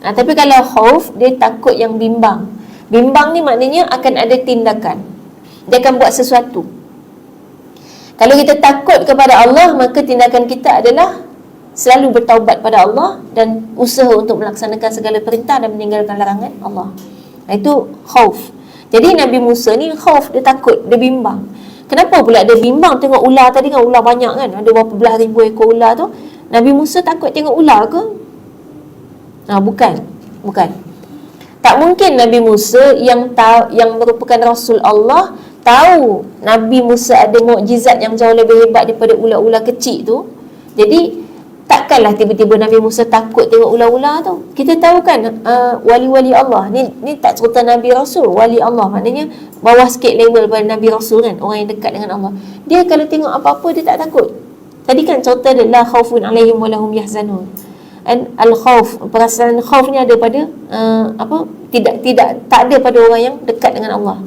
Tapi kalau khauf, dia takut yang bimbang. Bimbang ni maknanya akan ada tindakan. Dia akan buat sesuatu. Kalau kita takut kepada Allah, maka tindakan kita adalah selalu bertaubat pada Allah dan usaha untuk melaksanakan segala perintah dan meninggalkan larangan Allah. Itu khauf. Jadi Nabi Musa ni khauf, dia takut, dia bimbang. Kenapa pula dia bimbang? Tengok ular tadi kan, ular banyak kan, ada berapa belas ribu ekor ular tu. Nabi Musa takut tengok ular ke? Bukan. Tak mungkin Nabi Musa yang merupakan Rasul Allah tahu Nabi Musa ada mukjizat yang jauh lebih hebat daripada ular-ular kecil tu. Jadi takkanlah tiba-tiba Nabi Musa takut tengok ular-ular tu. Kita tahu kan wali-wali Allah ni tak cerita Nabi Rasul, wali Allah maknanya bawah sikit level pada Nabi Rasul kan, orang yang dekat dengan Allah. Dia kalau tengok apa-apa dia tak takut. Tadi kan cerita dia la khaufun alaihim wa lahum yahzanun. And al-khauf, perasaan khauf ni ada pada tak ada pada orang yang dekat dengan Allah.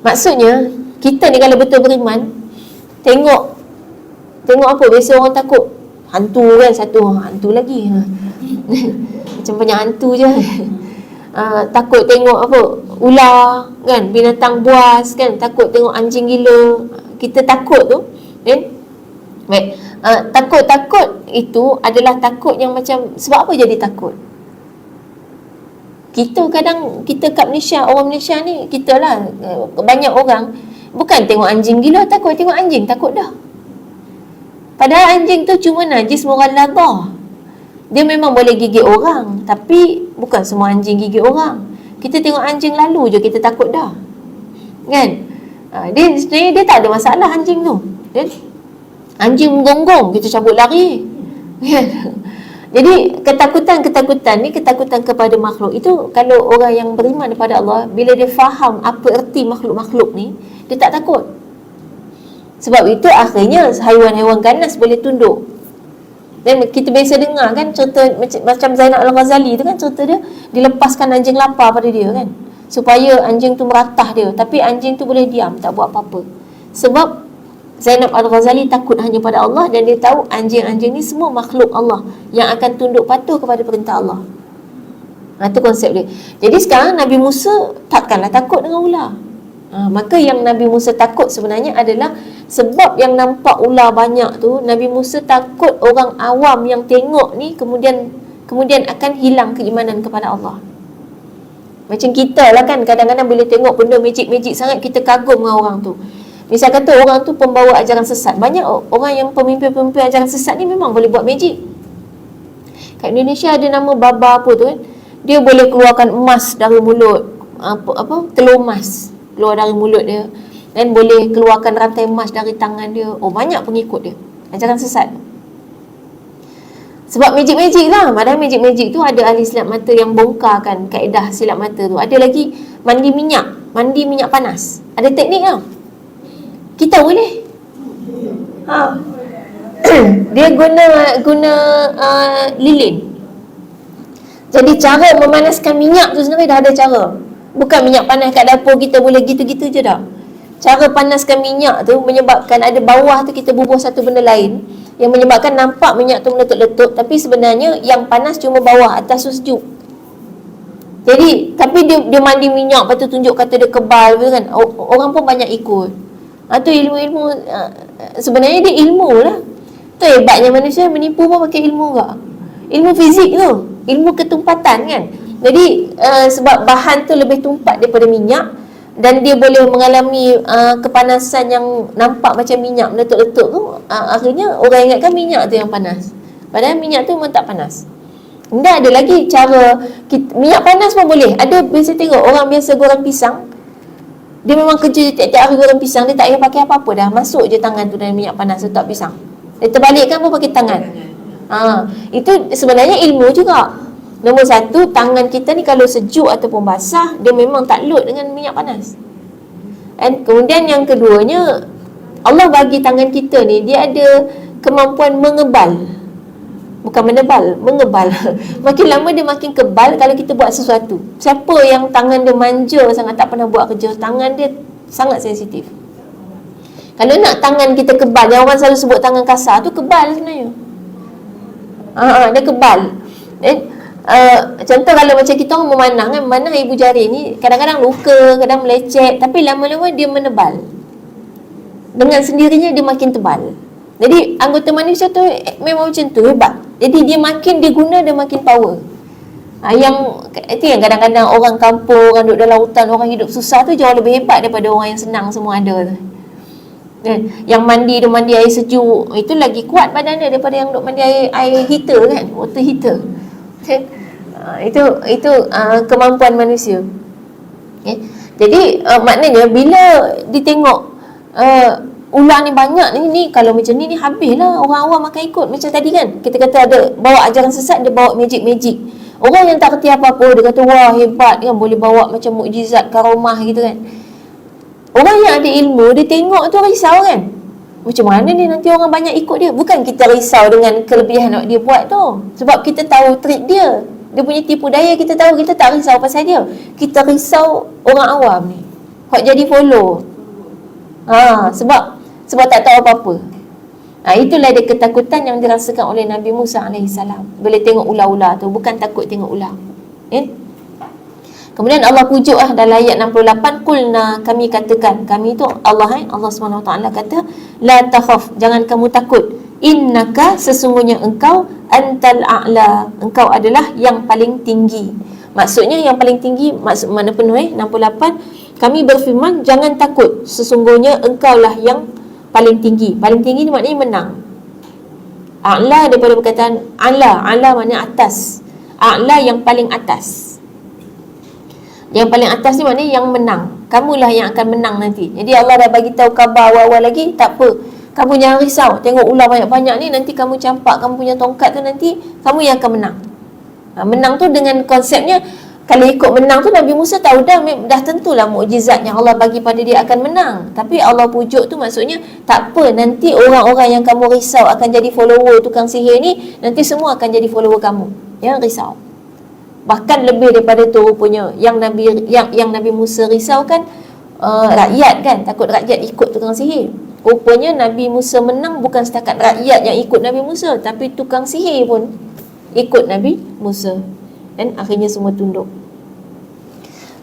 Maksudnya kita ni kalau betul beriman, tengok apa biasa orang takut hantu kan, satu hantu lagi macam banyak hantu je. Takut tengok apa ular kan, binatang buas kan, takut tengok anjing gila. Kita takut tu kan. Baik. Takut itu adalah takut yang macam, sebab apa jadi takut? Kita kat Malaysia, orang Malaysia ni, kita lah, banyak orang bukan tengok anjing gila takut, tengok anjing takut dah. Padahal anjing tu cuma najis mughalladhah. Dia memang boleh gigit orang, tapi bukan semua anjing gigit orang. Kita tengok anjing lalu je kita takut dah. Kan? Sebenarnya dia tak ada masalah anjing tu. Anjing menggonggong, kita cabut lari. Jadi ketakutan ni ketakutan kepada makhluk. Itu kalau orang yang beriman kepada Allah, bila dia faham apa erti makhluk-makhluk ni, dia tak takut. Sebab itu akhirnya haiwan-haiwan ganas boleh tunduk. Dan kita biasa dengar kan cerita macam Zainab Al-Ghazali tu kan, cerita dia dilepaskan anjing lapar pada dia kan, supaya anjing tu meratah dia, tapi anjing tu boleh diam, tak buat apa-apa. Sebab Zainab Al-Ghazali takut hanya pada Allah, dan dia tahu anjing-anjing ni semua makhluk Allah yang akan tunduk patuh kepada perintah Allah. Itu konsep dia. Jadi sekarang Nabi Musa takkanlah takut dengan ular. Maka yang Nabi Musa takut sebenarnya adalah sebab yang nampak ular banyak tu, Nabi Musa takut orang awam yang tengok ni kemudian akan hilang keimanan kepada Allah. Macam kita lah kan, kadang-kadang bila tengok benda magic sangat, kita kagum dengan orang tu. Misal kata orang tu pembawa ajaran sesat. Banyak orang yang pemimpin-pemimpin ajaran sesat ni memang boleh buat magic. Kat Indonesia ada nama Baba apa tu kan, dia boleh keluarkan emas dari mulut, telur emas keluar dari mulut dia, dan boleh keluarkan rantai emas dari tangan dia. Banyak pengikut dia, ajaran sesat. Sebab magic lah. Padahal magic tu ada ahli silap mata yang bongkarkan kaedah silap mata tu. Ada lagi mandi minyak panas. Ada teknik tau. Kita boleh. Dia guna lilin. Jadi cara memanaskan minyak tu sebenarnya dah ada cara. Bukan minyak panas kat dapur kita boleh gitu-gitu je dah. Cara panaskan minyak tu menyebabkan ada bawah tu kita bubuh satu benda lain yang menyebabkan nampak minyak tu meletup-letup, tapi sebenarnya yang panas cuma bawah, atas tu sejuk. Jadi tapi dia mandi minyak, lepas tu tunjuk kata dia kebal kan. Orang pun banyak ikut. Tu ilmu-ilmu, sebenarnya dia ilmu lah. Tu hebatnya manusia, menipu pun pakai ilmu ke. Ilmu fizik tu, ilmu ketumpatan kan. Jadi sebab bahan tu lebih tumpat daripada minyak, dan dia boleh mengalami kepanasan yang nampak macam minyak meletup-letup tu, akhirnya orang ingatkan minyak tu yang panas, padahal minyak tu memang tak panas. Dah ada lagi cara minyak panas pun boleh. Ada biasa tengok orang biasa goreng pisang, dia memang kerja tiap-tiap hari goreng pisang, dia tak payah pakai apa-apa dah, masuk je tangan tu dalam minyak panas letak pisang, dia terbalikkan pun pakai tangan. Itu sebenarnya ilmu juga. Nombor satu, tangan kita ni kalau sejuk ataupun basah, dia memang tak lut dengan minyak panas. Dan kemudian yang keduanya, Allah bagi tangan kita ni, dia ada kemampuan mengebal. Bukan menebal, mengebal. Makin lama dia makin kebal kalau kita buat sesuatu. Siapa yang tangan dia manja sangat, tak pernah buat kerja, tangan dia sangat sensitif. Kalau nak tangan kita kebal, yang orang selalu sebut tangan kasar tu kebal sebenarnya. Dia kebal. Contoh kalau macam kita orang memanah kan, memanah ibu jari ni kadang-kadang luka, kadang melecet, tapi lama-lama dia menebal. Dengan sendirinya dia makin tebal. Jadi anggota manusia tu memang macam tu, hebat. Jadi dia makin diguna, dia makin power. Itu yang kadang-kadang orang kampung, orang duduk dalam hutan, orang hidup susah tu jauh lebih hebat daripada orang yang senang semua ada tu. Yang mandi air sejuk, itu lagi kuat badan dia daripada yang duk mandi air heater kan, water heater. Itu kemampuan manusia. Jadi maknanya bila ditengok ular ni banyak ni kalau macam ni habislah orang awam akan ikut. Macam tadi kan kita kata ada bawa ajaran sesat, dia bawa magic. Orang yang tak kerti apa-apa, dia kata wah hebat kan, boleh bawa macam mukjizat karomah gitu kan. Orang yang ada ilmu, dia tengok tu risau kan, macam mana ni nanti orang banyak ikut dia. Bukan kita risau dengan kelebihan yang dia buat tu, sebab kita tahu trik dia, dia punya tipu daya kita tahu. Kita tak risau pasal dia, kita risau orang awam ni hok jadi follow. Sebab tak tahu apa-apa. Itulah dia ketakutan yang dirasakan oleh Nabi Musa AS bila tengok ular-ular tu. Bukan takut tengok ular. Kemudian Allah pujuk dalam ayat 68, kulna, kami katakan, kami tu Allah Allah SWT kata, la takhaf, jangan kamu takut, innaka, sesungguhnya engkau, antal a'la, engkau adalah yang paling tinggi. Maksudnya yang paling tinggi, maksud mana penuh 68, kami berfirman, jangan takut, sesungguhnya engkaulah yang paling tinggi. Paling tinggi ni maknanya menang. A'la daripada perkataan a'la maknanya atas. A'la yang paling atas. Yang paling atas ni maknanya yang menang. Kamulah yang akan menang nanti. Jadi Allah dah bagi tahu khabar awal-awal lagi, tak apa, kamu jangan risau. Tengok ular banyak-banyak ni, nanti kamu campak kamu punya tongkat tu, nanti kamu yang akan menang. Menang tu dengan konsepnya, kalau ikut menang tu Nabi Musa tahu dah tentulah mukjizat yang Allah bagi pada dia akan menang. Tapi Allah pujuk tu maksudnya, tak apa, nanti orang-orang yang kamu risau akan jadi follower tukang sihir ni, nanti semua akan jadi follower kamu. Jangan risau. Bahkan lebih daripada tu rupanya yang Nabi Musa risaukan rakyat kan, takut rakyat ikut tukang sihir. Rupanya Nabi Musa menang bukan setakat rakyat yang ikut Nabi Musa, tapi tukang sihir pun ikut Nabi Musa. dan akhirnya semua tunduk.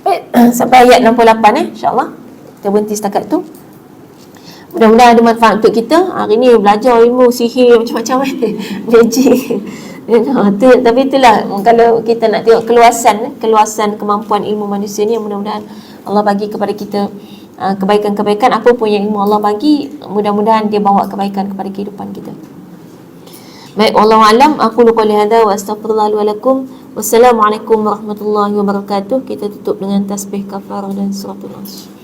Baik, sampai ayat 68 insya-Allah. Kita berhenti setakat tu. Mudah-mudahan ada manfaat untuk kita. Hari ni belajar ilmu sihir macam-macam magic. Tapi itulah kalau kita nak tengok keluasan kemampuan ilmu manusia ni, mudah-mudahan Allah bagi kepada kita kebaikan-kebaikan. Apa pun yang ilmu Allah bagi, mudah-mudahan dia bawa kebaikan kepada kehidupan kita. Baik, wallahu alam. Aku qouli hadza wa astaghfirullah li wa lakum. Wassalamualaikum warahmatullahi wabarakatuh. Kita tutup dengan tasbih kafarah dan suratul Nas.